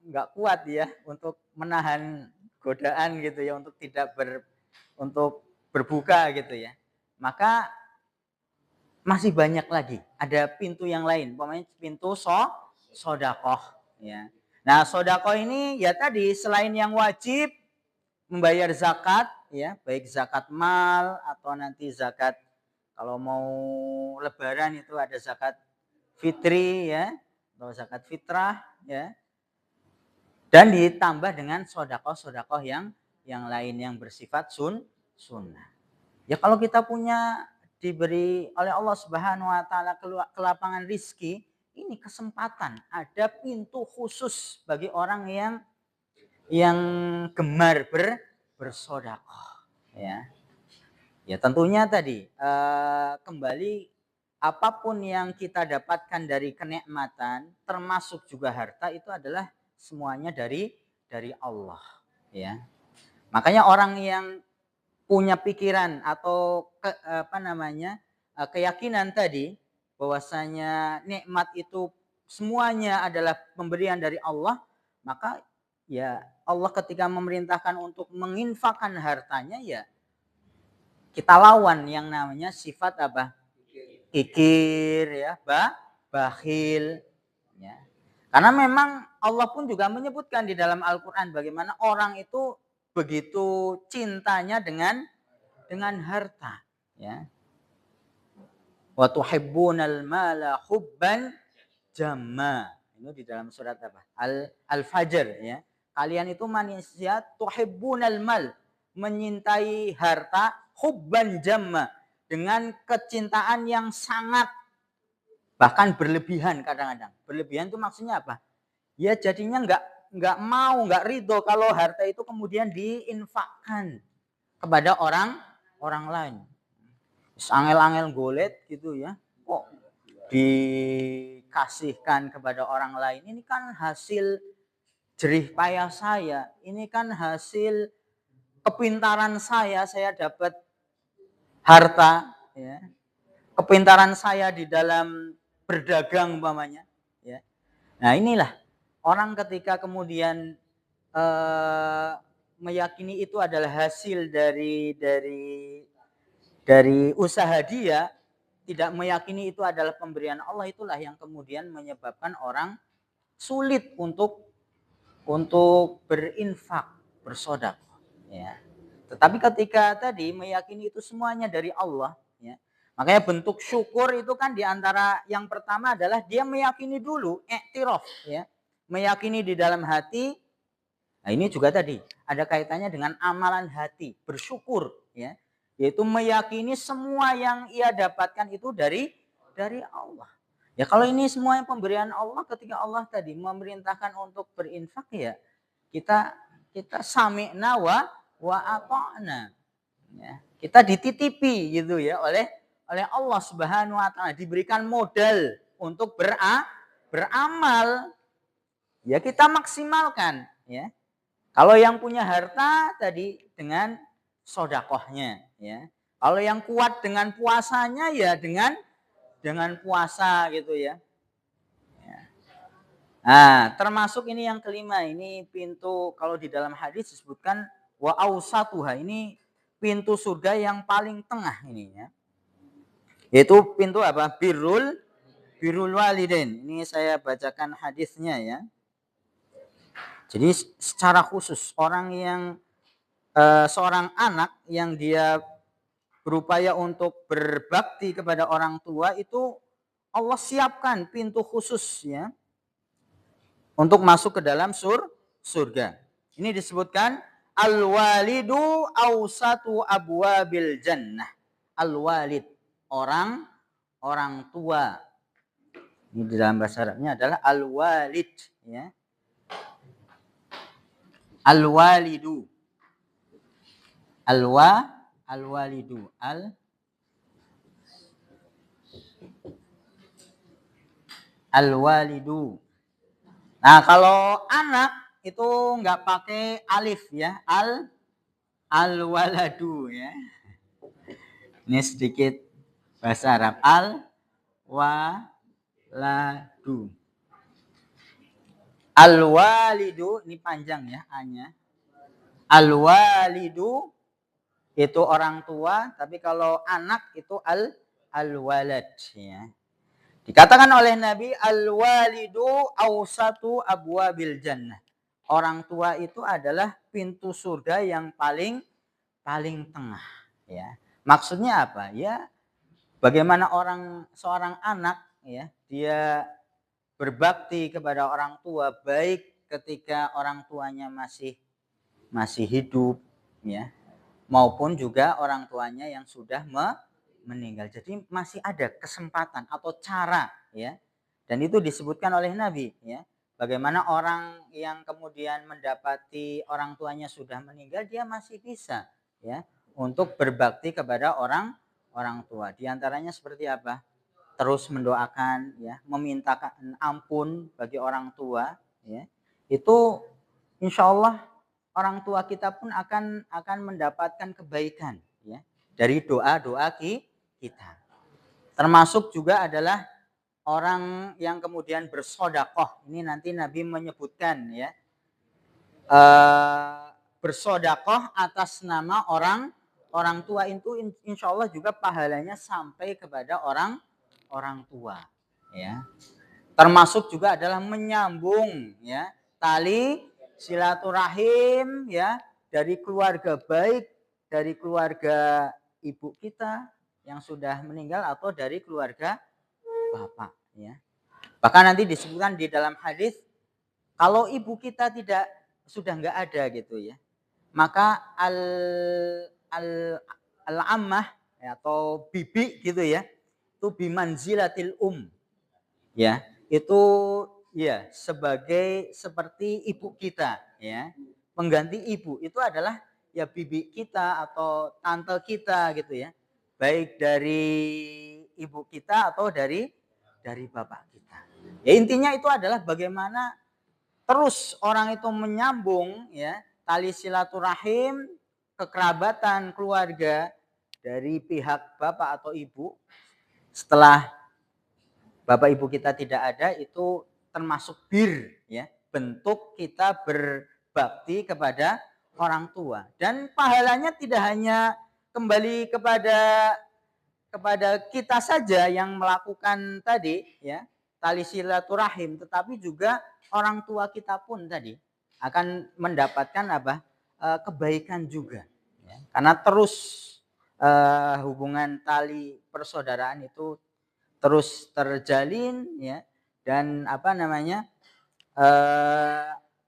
nggak kuat ya untuk menahan godaan gitu ya, untuk tidak untuk berbuka gitu ya. Maka masih banyak lagi, ada pintu yang lain, umpamanya pintu sodakoh ya. Nah sodakoh ini ya tadi selain yang wajib membayar zakat ya, baik zakat mal atau nanti zakat kalau mau lebaran itu ada zakat fitri ya, atau zakat fitrah ya. Dan ditambah dengan sodakoh yang lain yang bersifat sunnah. Ya kalau kita punya diberi oleh Allah Subhanahu wa taala kelapangan rizki, ini kesempatan, ada pintu khusus bagi orang yang gemar bersedekah ya. Ya tentunya tadi kembali apapun yang kita dapatkan dari kenikmatan termasuk juga harta itu adalah semuanya dari Allah ya. Makanya orang yang punya pikiran atau keyakinan tadi bahwasanya nikmat itu semuanya adalah pemberian dari Allah, maka ya Allah ketika memerintahkan untuk menginfakkan hartanya ya kita lawan yang namanya sifat apa? Kikir ya, bakhil ya. Karena memang Allah pun juga menyebutkan di dalam Al-Qur'an bagaimana orang itu begitu cintanya dengan harta ya. Wa tuhibbunal mala hubban jamma. Ini di dalam surat apa? Al-Fajr ya. Kalian itu manusia tuhibbunal mal, menyintai harta hubban jamma, dengan kecintaan yang sangat bahkan berlebihan kadang-kadang. Berlebihan itu maksudnya apa? Ya jadinya nggak mau, nggak ridho kalau harta itu kemudian diinfakkan kepada orang lain. Angel-angel golet gitu ya, kok dikasihkan kepada orang lain. Ini kan hasil jerih payah saya, ini kan hasil kepintaran saya dapat harta ya. Kepintaran saya di dalam berdagang umpamanya ya. Nah inilah orang ketika kemudian meyakini itu adalah hasil dari usaha dia, tidak meyakini itu adalah pemberian Allah, itulah yang kemudian menyebabkan orang sulit untuk berinfak, bersedekah ya. Tetapi ketika tadi meyakini itu semuanya dari Allah ya. Makanya bentuk syukur itu kan diantara yang pertama adalah dia meyakini dulu, iktiraf ya. Meyakini di dalam hati. Nah ini juga tadi ada kaitannya dengan amalan hati, bersyukur ya. yaitu meyakini semua yang ia dapatkan itu dari Allah. Ya kalau ini semuanya pemberian Allah, ketika Allah tadi memerintahkan untuk berinfak, ya kita sami'na wa ata'na. Ya, kita dititipi gitu ya oleh Allah Subhanahu wa taala, diberikan modal untuk beramal. Ya kita maksimalkan ya. Kalau yang punya harta tadi dengan sodakohnya ya. Kalau yang kuat dengan puasanya ya dengan puasa gitu ya. Nah, termasuk ini yang kelima, ini pintu kalau di dalam hadis disebutkan wa ausatuha, ini pintu surga yang paling tengah ini ya. Yaitu pintu apa? Birrul walidain. Ini saya bacakan hadisnya ya. Jadi secara khusus seorang anak yang dia berupaya untuk berbakti kepada orang tua itu Allah siapkan pintu khusus ya untuk masuk ke dalam surga. Ini disebutkan al-walidu awsatu abwabil jannah. Al-walid, orang tua. Ini di dalam bahasa Arabnya adalah al-walid ya. Al-walidu. Al-walidu. Al-walidu. Nah, kalau anak itu nggak pakai alif ya. Al-waladu ya. Ini sedikit bahasa Arab. Al-waladu. Al-walidu, ini panjang ya A-nya. Al-walidu itu orang tua, tapi kalau anak itu al-walad ya. Dikatakan oleh Nabi al-walidu awsatu abwabil jannah. Orang tua itu adalah pintu surga yang paling tengah ya. Maksudnya apa? Ya bagaimana seorang anak ya, dia berbakti kepada orang tua baik ketika orang tuanya masih hidup ya, maupun juga orang tuanya yang sudah meninggal. Jadi masih ada kesempatan atau cara ya. Dan itu disebutkan oleh Nabi ya. Bagaimana orang yang kemudian mendapati orang tuanya sudah meninggal, dia masih bisa ya untuk berbakti kepada orang tua. Di antaranya seperti apa? Terus mendoakan ya, memintakan ampun bagi orang tua ya. Itu insya Allah orang tua kita pun akan mendapatkan kebaikan ya dari doa-doa kita. Termasuk juga adalah orang yang kemudian bersodakoh. Ini nanti Nabi menyebutkan ya, bersodakoh atas nama orang tua itu insya Allah juga pahalanya sampai kepada orang tua ya. Termasuk juga adalah menyambung ya tali silaturahim ya dari keluarga baik, dari keluarga ibu kita yang sudah meninggal atau dari keluarga bapak ya. Bahkan nanti disebutkan di dalam hadis kalau ibu kita sudah nggak ada gitu ya, maka al-ammah ya, atau bibi gitu ya, itu bimanzilatil ya, itu ya seperti ibu kita ya. Pengganti ibu itu adalah ya bibi kita atau tante kita gitu ya. Baik dari ibu kita atau dari bapak kita. Ya intinya itu adalah bagaimana terus orang itu menyambung ya tali silaturahim, kekerabatan keluarga dari pihak bapak atau ibu setelah bapak ibu kita tidak ada, itu termasuk ya, bentuk kita berbakti kepada orang tua. Dan pahalanya tidak hanya kembali kepada kita saja yang melakukan tadi ya tali silaturahim, tetapi juga orang tua kita pun tadi akan mendapatkan kebaikan juga ya. Karena terus hubungan tali persaudaraan itu terus terjalin ya, dan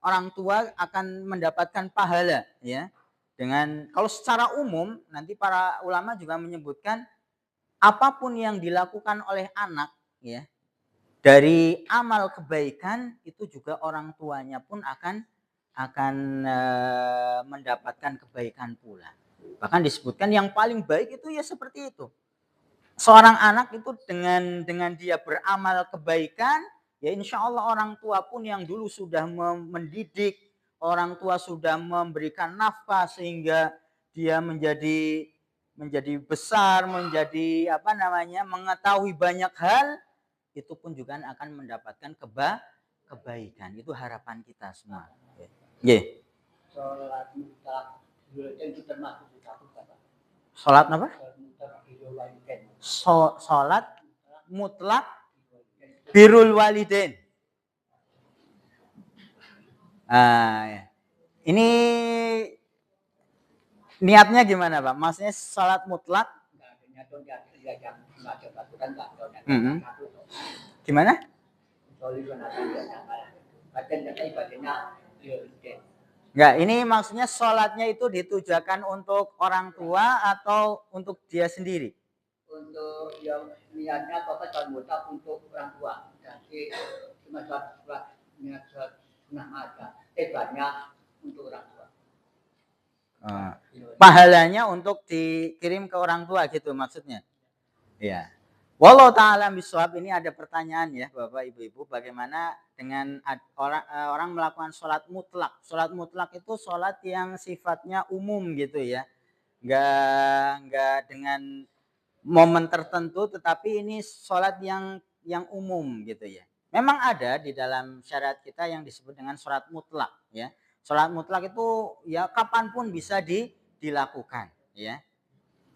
orang tua akan mendapatkan pahala ya kalau secara umum nanti para ulama juga menyebutkan apapun yang dilakukan oleh anak ya dari amal kebaikan itu juga orang tuanya pun akan mendapatkan kebaikan pula. Bahkan disebutkan yang paling baik itu ya seperti itu. Seorang anak itu dengan dia beramal kebaikan, ya insya Allah orang tua pun yang dulu sudah mendidik, orang tua sudah memberikan nafkah sehingga dia menjadi besar, menjadi mengetahui banyak hal, itu pun juga akan mendapatkan kebaikan. Itu harapan kita semua. Yeah. Sholat apa? Sholat mutlak birrul walidain. Ini niatnya gimana Pak? Maksudnya sholat mutlak? Gimana? Enggak, ini maksudnya sholatnya itu ditujukan untuk orang tua atau untuk dia sendiri? Untuk yang niatnya sholat mutlak untuk orang tua. Jadi cuma sholat niat sunnah aja. Banyak untuk orang tua. Pahalanya untuk dikirim ke orang tua gitu maksudnya. Ya. Wallahu ta'ala bishawab. Ini ada pertanyaan ya Bapak Ibu-ibu, bagaimana dengan orang melakukan sholat mutlak. Sholat mutlak itu sholat yang sifatnya umum gitu ya. Enggak dengan momen tertentu, tetapi ini sholat yang umum gitu ya. Memang ada di dalam syariat kita yang disebut dengan sholat mutlak ya. Sholat mutlak itu ya kapanpun bisa dilakukan ya.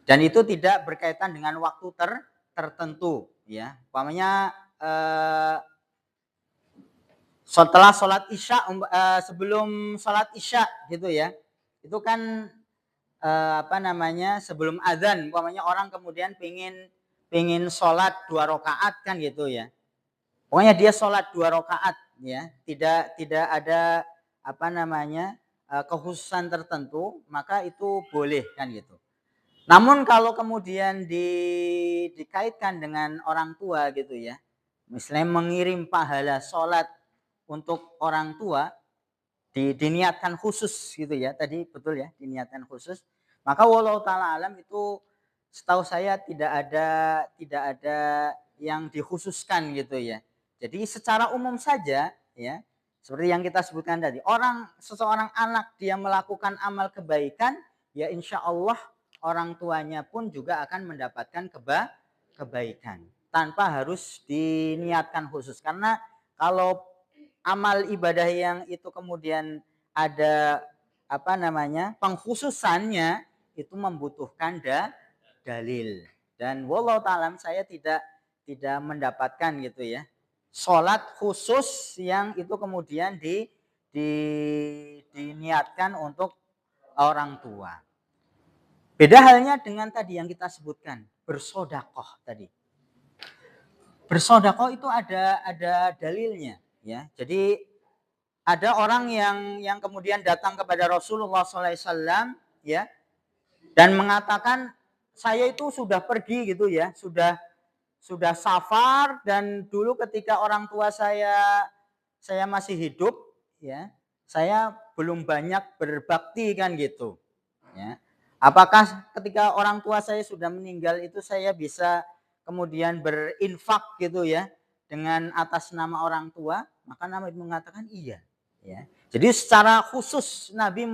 Dan itu tidak berkaitan dengan waktu tertentu ya. Umpamanya setelah sholat isya, sebelum sholat isya gitu ya, itu kan sebelum azan, umpamanya orang kemudian pingin sholat 2 rakaat kan gitu ya. Pokoknya dia sholat 2 rakaat ya, tidak ada kekhususan tertentu, maka itu boleh kan gitu. Namun kalau kemudian dikaitkan dengan orang tua gitu ya, misalnya mengirim pahala sholat untuk orang tua, diniatkan khusus gitu ya, tadi betul ya, diniatkan khusus, maka wallahu ta'ala alam itu setahu saya tidak ada yang dikhususkan gitu ya. Jadi secara umum saja ya, seperti yang kita sebutkan tadi, seseorang anak dia melakukan amal kebaikan, ya insya Allah orang tuanya pun juga akan mendapatkan kebaikan tanpa harus diniatkan khusus. Karena kalau amal ibadah yang itu kemudian ada pengkhususannya, itu membutuhkan dalil. Dan wallahu ta'ala saya tidak mendapatkan gitu ya sholat khusus yang itu kemudian diniatkan untuk orang tua. Beda halnya dengan tadi yang kita sebutkan, bersodakoh tadi. Bersodakoh itu ada dalilnya ya. Jadi ada orang yang kemudian datang kepada Rasulullah SAW ya, dan mengatakan saya itu sudah pergi gitu ya, sudah safar, dan dulu ketika orang tua saya masih hidup ya, saya belum banyak berbakti kan gitu ya. Apakah ketika orang tua saya sudah meninggal itu saya bisa kemudian berinfak gitu ya dengan atas nama orang tua? Maka Nabi mengatakan iya ya. Jadi secara khusus Nabi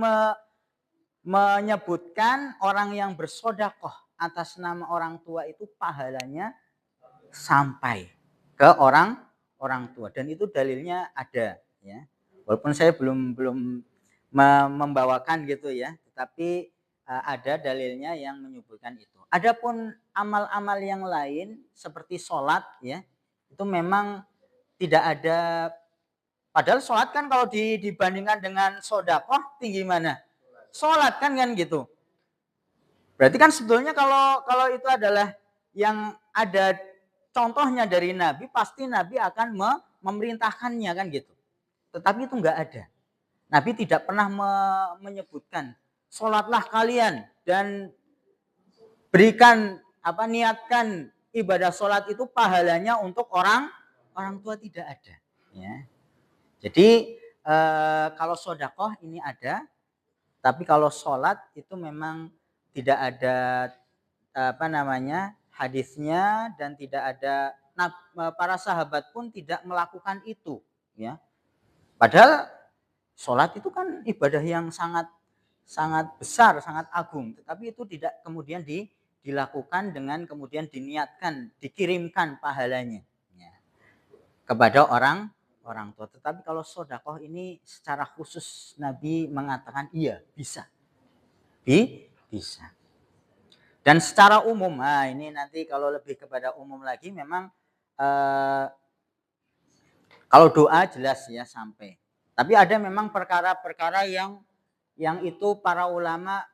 menyebutkan orang yang bersodakoh atas nama orang tua itu pahalanya sampai ke orang tua, dan itu dalilnya ada ya. Walaupun saya belum membawakan gitu ya, tetapi ada dalilnya yang menyebutkan itu. Adapun amal-amal yang lain seperti sholat ya, itu memang tidak ada. Padahal sholat kan kalau dibandingkan dengan sodakoh tinggi mana? Sholat kan gitu. Berarti kan sebetulnya kalau itu adalah yang ada contohnya dari Nabi, pasti Nabi akan memerintahkannya kan gitu. Tetapi itu enggak ada. Nabi tidak pernah menyebutkan sholatlah kalian dan berikan niatkan ibadah sholat itu pahalanya untuk orang tua tidak ada. Ya. Jadi kalau sodakoh ini ada, tapi kalau sholat itu memang tidak ada hadisnya dan tidak ada para sahabat pun tidak melakukan itu. Ya. Padahal sholat itu kan ibadah yang sangat besar, sangat agung. Tetapi itu tidak kemudian dilakukan dengan kemudian diniatkan, dikirimkan pahalanya ya, kepada orang tua. Tetapi kalau sodakoh ini secara khusus Nabi mengatakan iya bisa. Bisa. Dan secara umum, ini nanti kalau lebih kepada umum lagi memang kalau doa jelas ya sampai. Tapi ada memang perkara-perkara yang itu para ulama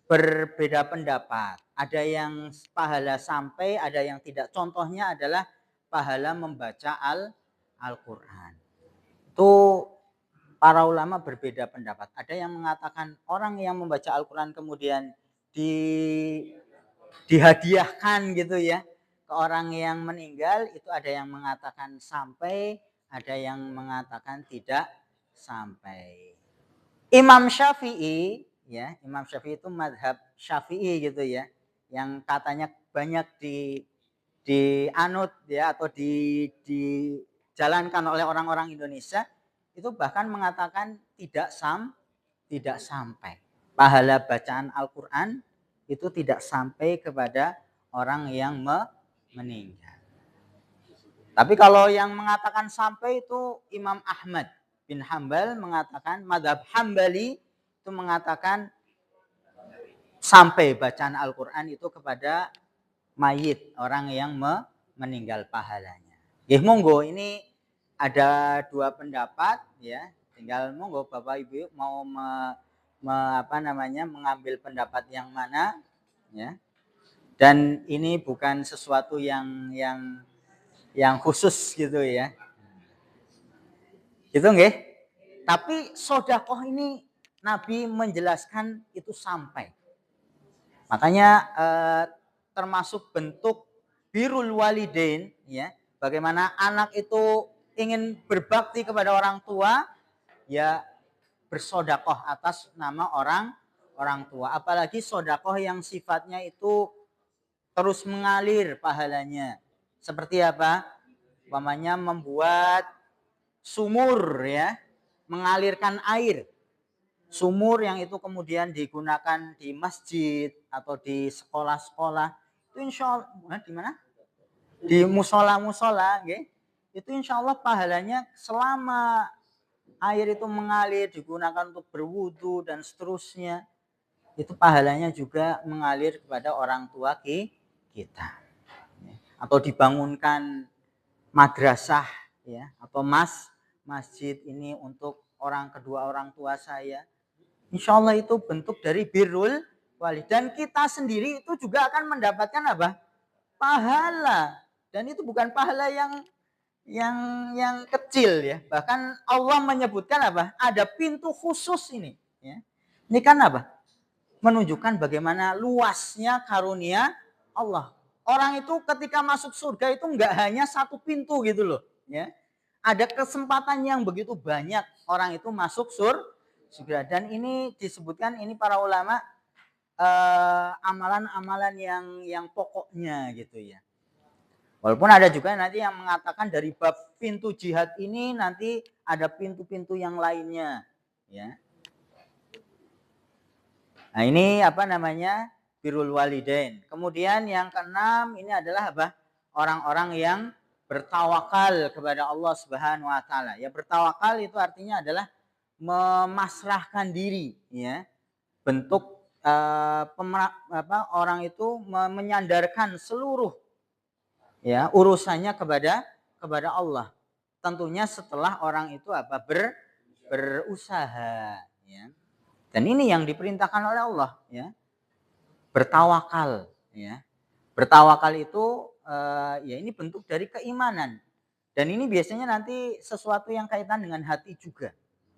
berbeda pendapat. Ada yang pahala sampai, ada yang tidak. Contohnya adalah pahala membaca Al-Quran. Itu para ulama berbeda pendapat. Ada yang mengatakan orang yang membaca Al-Quran kemudian dihadiahkan gitu ya ke orang yang meninggal, itu ada yang mengatakan sampai, ada yang mengatakan tidak sampai. Imam Syafi'i itu mazhab Syafi'i gitu ya, yang katanya banyak dianut ya atau dijalankan oleh orang-orang Indonesia, itu bahkan mengatakan tidak sampai. Pahala bacaan Al-Quran itu tidak sampai kepada orang yang meninggal. Tapi kalau yang mengatakan sampai itu Imam Ahmad bin Hambal mengatakan, mazhab Hambali itu mengatakan sampai bacaan Al-Quran itu kepada mayit, orang yang meninggal pahalanya. Monggo, ini ada dua pendapat ya, tinggal monggo Bapak Ibu mau mengambil pendapat yang mana ya. Dan ini bukan sesuatu yang khusus gitu ya. Gitu nggih. Tapi sodakoh ini Nabi menjelaskan itu sampai. Makanya termasuk bentuk birrul walidain ya. Bagaimana anak itu ingin berbakti kepada orang tua ya, bersodakoh atas nama orang tua. Apalagi sodakoh yang sifatnya itu terus mengalir pahalanya. Seperti apa? Umpamanya membuat sumur ya, mengalirkan air. Sumur yang itu kemudian digunakan di masjid atau di sekolah-sekolah. Itu insya Allah di mana? Di musola-musola, itu insya Allah pahalanya selama air itu mengalir, digunakan untuk berwudu dan seterusnya, itu pahalanya juga mengalir kepada orang tua kita. Atau dibangunkan madrasah ya, atau masjid ini untuk kedua orang tua saya. Insya Allah itu bentuk dari birrul walid. Dan kita sendiri itu juga akan mendapatkan apa? Pahala. Dan itu bukan pahala yang kecil ya. Bahkan Allah menyebutkan apa? Ada pintu khusus ini. Ya. Ini kan apa? Menunjukkan bagaimana luasnya karunia Allah. Orang itu ketika masuk surga itu enggak hanya satu pintu gitu loh. Ya. Ada kesempatan yang begitu banyak orang itu masuk surga. Dan ini disebutkan ini para ulama amalan-amalan yang pokoknya gitu ya. Walaupun ada juga nanti yang mengatakan dari bab pintu jihad ini nanti ada pintu-pintu yang lainnya ya. Nah, ini birrul walidain. Kemudian yang keenam ini adalah apa? Orang-orang yang bertawakal kepada Allah Subhanahu wa taala. Ya, bertawakal itu artinya adalah memasrahkan diri ya. Bentuk orang itu menyandarkan seluruh ya urusannya kepada Allah. Tentunya setelah orang itu berusaha ya. Dan ini yang diperintahkan oleh Allah ya. Bertawakal ya. Bertawakal itu ya ini bentuk dari keimanan. Dan ini biasanya nanti sesuatu yang kaitan dengan hati juga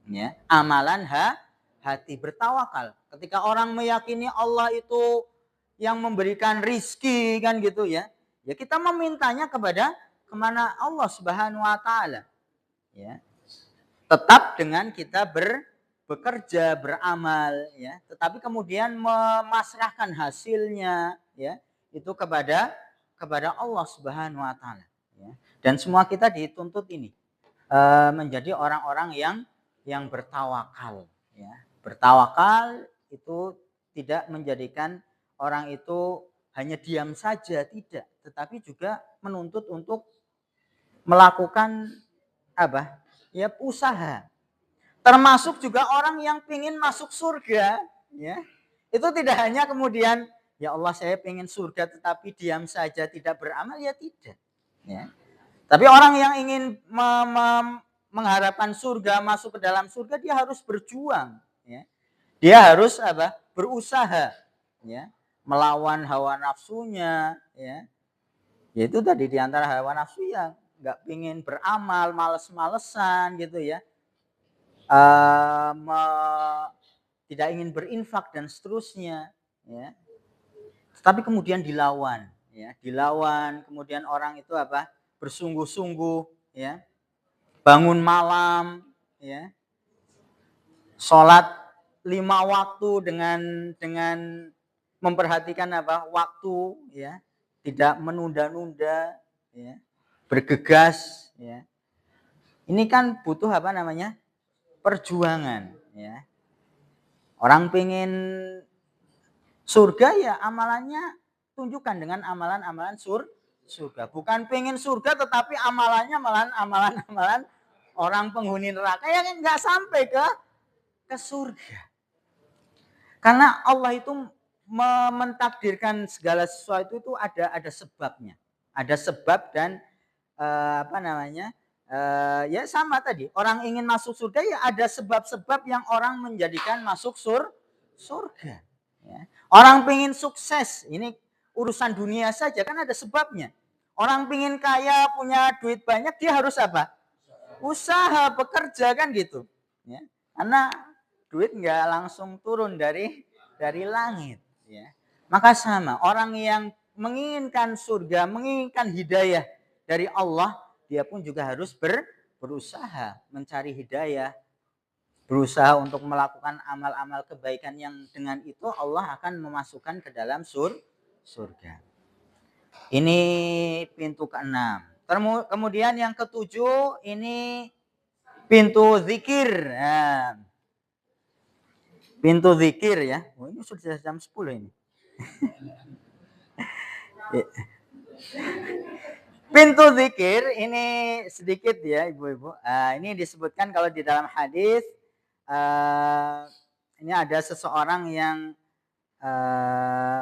ya. Amalan hati, bertawakal. Ketika orang meyakini Allah itu yang memberikan rizki kan gitu ya, ya kita memintanya kepada kemana Allah Subhanahu Wa Taala, ya. Tetap dengan kita bekerja, beramal, ya. Tetapi kemudian memasrahkan hasilnya, ya, itu kepada Allah Subhanahu Wa Taala. Ya. Dan semua kita dituntut ini menjadi orang-orang yang bertawakal, ya. Bertawakal itu tidak menjadikan orang itu hanya diam saja, tidak, tetapi juga menuntut untuk melakukan apa? Ya, usaha. Termasuk juga orang yang ingin masuk surga, ya. Itu tidak hanya kemudian ya Allah saya ingin surga tetapi diam saja tidak beramal, ya tidak, ya. Tapi orang yang ingin mengharapkan surga, masuk ke dalam surga, dia harus berjuang, ya. Dia harus apa? Berusaha, ya. Melawan hawa nafsunya, ya. Yaitu tadi di antara hawa nafsu yang nggak ingin beramal, males-malesan gitu ya. Tidak ingin berinfak dan seterusnya, ya. Tapi kemudian dilawan, ya. Dilawan, kemudian orang itu apa? Bersungguh-sungguh, ya. Bangun malam, ya. Sholat 5 waktu dengan memperhatikan apa? Waktu, ya. Tidak menunda-nunda, ya. Bergegas, ya. Ini kan butuh apa namanya? Perjuangan, ya. Orang pengen surga ya amalannya tunjukkan dengan amalan-amalan surga. Bukan pengen surga tetapi amalannya malahan amalan-amalan orang penghuni neraka yang nggak sampai ke surga. Karena Allah itu mentakdirkan segala sesuatu itu ada sebabnya. Ada sebab dan apa namanya? Ya sama tadi, orang ingin masuk surga ya ada sebab-sebab yang orang menjadikan masuk surga. Ya. Orang pengen sukses, ini urusan dunia saja kan ada sebabnya. Orang pengen kaya, punya duit banyak, dia harus apa? Usaha, bekerja kan gitu. Ya. Karena duit nggak langsung turun dari langit. Ya. Maka sama, orang yang menginginkan surga, menginginkan hidayah dari Allah, dia pun juga harus berusaha mencari hidayah, berusaha untuk melakukan amal-amal kebaikan yang dengan itu Allah akan memasukkan ke dalam surga. Ini pintu ke-6. Kemudian yang ke-7 ini pintu zikir. Nah, pintu zikir ya. Oh, ini sudah jam 10 ini. Pintu zikir ini sedikit ya ibu-ibu. Ini disebutkan kalau di dalam hadis ini ada seseorang yang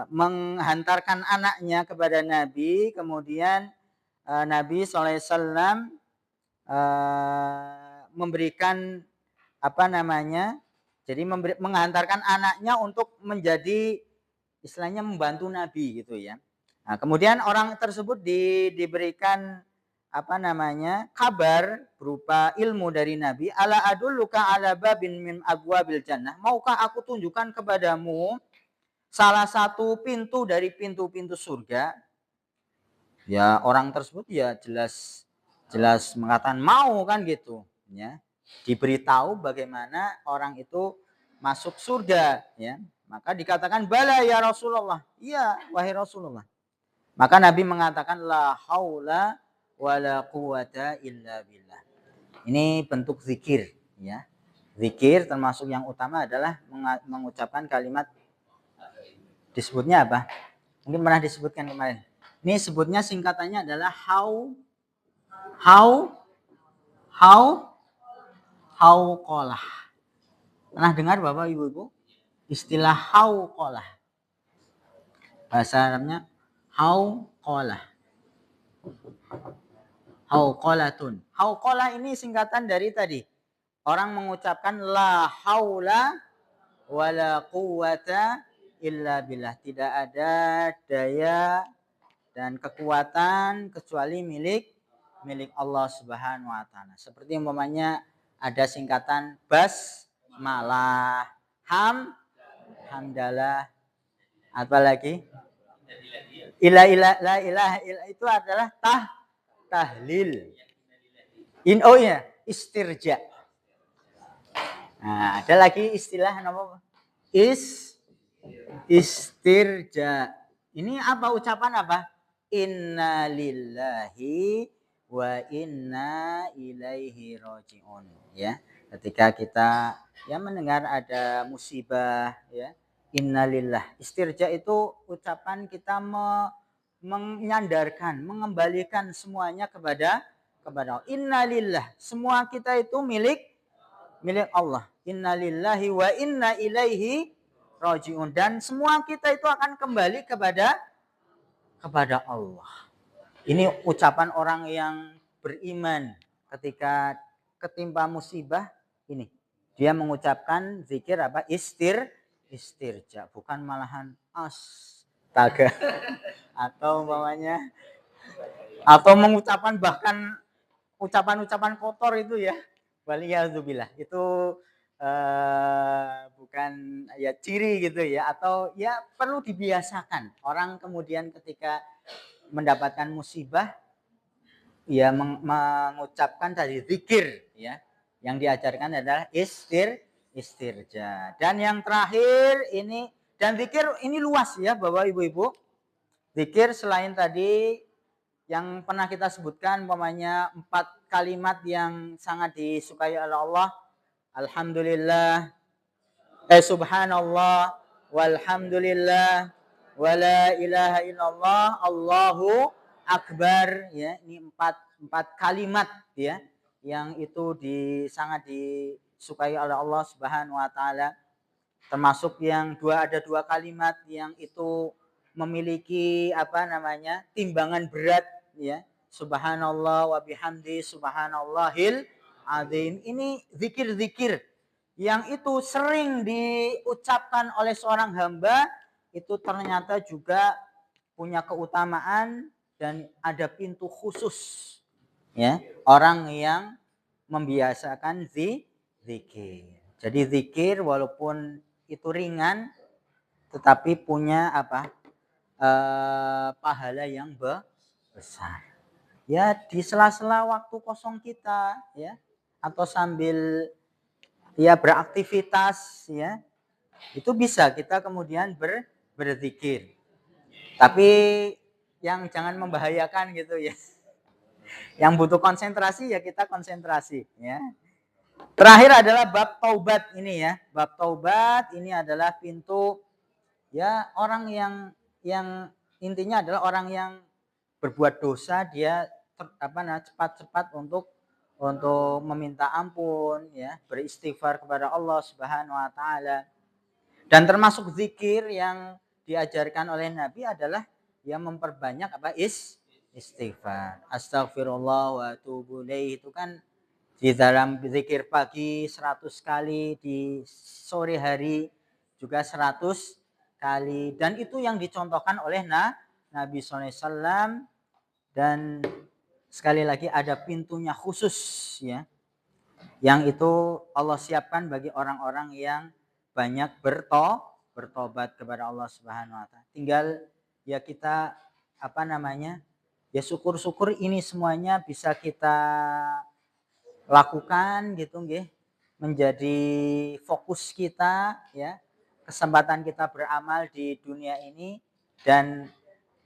menghantarkan anaknya kepada Nabi, kemudian Nabi SAW memberikan apa namanya, jadi menghantarkan anaknya untuk menjadi istilahnya membantu Nabi gitu ya. Nah, kemudian orang tersebut diberikan apa namanya kabar berupa ilmu dari Nabi, ala adulluka ala babin min abwabil jannah, maukah aku tunjukkan kepadamu salah satu pintu dari pintu-pintu surga? Ya orang tersebut ya jelas mengatakan mau kan gitu, ya. Diberitahu bagaimana orang itu masuk surga, ya. Maka dikatakan bala ya Rasulullah, iya wahai Rasulullah. Maka Nabi mengatakan la haula wala quwata illa billah. Ini bentuk zikir, ya. Zikir termasuk yang utama adalah mengucapkan kalimat, disebutnya apa? Mungkin pernah disebutkan kemarin. Ini sebutnya singkatannya adalah hauqalah. Pernah dengar Bapak Ibu-ibu istilah hauqalah? Bahasa Arabnya hauqalah. Hauqalatun. Hauqalah ini singkatan dari tadi. Orang mengucapkan la haula wala quwata illa billah. Tidak ada daya dan kekuatan kecuali milik Allah Subhanahu wa taala. Seperti umpamanya ada singkatan basmalah, hamdalah. Apalagi ila la ilaha illa itu adalah tahlil. Oh ya, istirja. Nah, ada lagi istilah nama istirja. Ini apa ucapan apa? Inna lillahi wa inna ilaihi rajiun. Ya, ketika kita mendengar ada musibah, ya, innalillah. Istirja itu ucapan kita menyandarkan, mengembalikan semuanya kepada Allah. Innalillah. Semua kita itu milik Allah. Innalillahi wa inna ilaihi rajiun. Dan semua kita itu akan kembali kepada Allah. Ini ucapan orang yang beriman ketika ketimpa musibah ini. Dia mengucapkan zikir apa? Istirja, bukan malahan astaga. Atau umpamanya mengucapkan bahkan ucapan-ucapan kotor itu ya. Waliyadzubillah. Itu bukan ya ciri gitu ya, atau ya perlu dibiasakan. Orang kemudian ketika mendapatkan musibah ya mengucapkan tadi zikir ya. Yang diajarkan adalah istirja. Dan yang terakhir ini, dan zikir ini luas ya Bapak Ibu-ibu. Zikir selain tadi yang pernah kita sebutkan umpamanya 4 kalimat yang sangat disukai oleh Allah. Alhamdulillah, subhanallah, walhamdulillah, wala ilaha illallah, Allahu akbar ya. Ini empat kalimat ya yang itu sangat disukai oleh Allah Subhanahu wa taala. Termasuk yang ada dua kalimat yang itu memiliki timbangan berat ya. Subhanallah wa bihamdi subhanallahil azim. Ini zikir-zikir yang itu sering diucapkan oleh seorang hamba, itu ternyata juga punya keutamaan dan ada pintu khusus ya, orang yang membiasakan zikir. Jadi zikir walaupun itu ringan tetapi punya pahala yang besar. Ya, di sela-sela waktu kosong kita ya, atau sambil ya beraktivitas ya, itu bisa kita kemudian berzikir. Tapi yang jangan membahayakan gitu ya. Yang butuh konsentrasi ya kita konsentrasi ya. Terakhir adalah bab taubat ini ya. Bab taubat ini adalah pintu ya orang yang intinya adalah orang yang berbuat dosa, dia cepat-cepat untuk meminta ampun ya, beristighfar kepada Allah Subhanahu wa taala. Dan termasuk zikir yang diajarkan oleh Nabi adalah yang memperbanyak istighfar. Astagfirullah wa atubu ilaih, itu kan di dalam zikir pagi 100 kali, di sore hari juga 100 kali. Dan itu yang dicontohkan oleh Nabi SAW. Dan sekali lagi ada pintunya khusus ya, yang itu Allah siapkan bagi orang-orang yang banyak bertobat kepada Allah Subhanahu wa taala. Tinggal ya kita ya syukur-syukur ini semuanya bisa kita lakukan gitu nggih, menjadi fokus kita ya, kesempatan kita beramal di dunia ini. Dan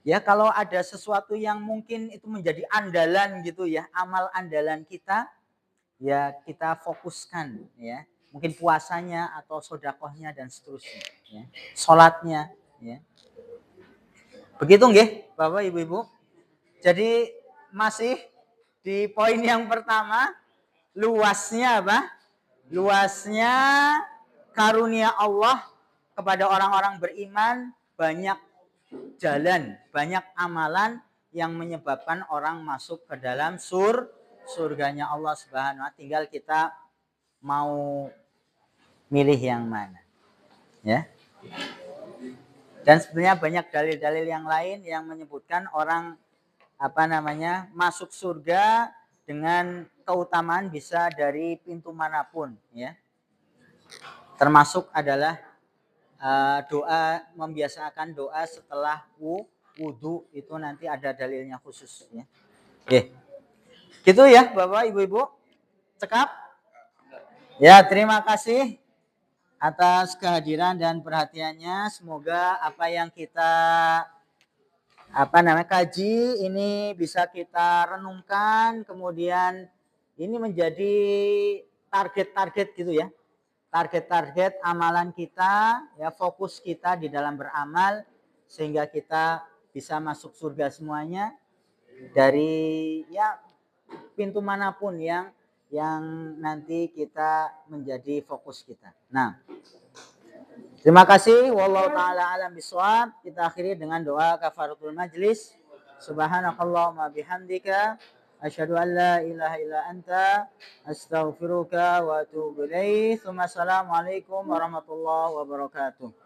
ya kalau ada sesuatu yang mungkin itu menjadi andalan gitu ya, amal andalan kita, ya kita fokuskan ya. Mungkin puasanya atau sedekahnya dan seterusnya ya. Salatnya ya. Begitu nggih Bapak Ibu-ibu. Jadi masih di poin yang pertama, luasnya apa? Luasnya karunia Allah kepada orang-orang beriman, banyak jalan, banyak amalan yang menyebabkan orang masuk ke dalam surganya Allah Subhanahu wa taala. Tinggal kita mau milih yang mana. Ya. Dan sebenarnya banyak dalil-dalil yang lain yang menyebutkan orang masuk surga dengan keutamaan bisa dari pintu manapun ya. termasuk adalah doa, membiasakan doa setelah wudhu, itu nanti ada dalilnya khusus ya. Oke. Gitu ya Bapak Ibu-ibu. Cekap? Ya, terima kasih atas kehadiran dan perhatiannya. Semoga apa yang kita kaji ini bisa kita renungkan, kemudian ini menjadi target-target gitu ya. Target-target amalan kita, ya, fokus kita di dalam beramal sehingga kita bisa masuk surga semuanya dari ya pintu manapun yang nanti kita menjadi fokus kita. Nah, terima kasih. Wallahu taala alam bisawab. Kita akhiri dengan doa kafaratul majlis. Subhanakallahumma bihamdika asyhadu an la ilaha illa anta astaghfiruka wa atubu ilaik. Assalamualaikum warahmatullahi wabarakatuh.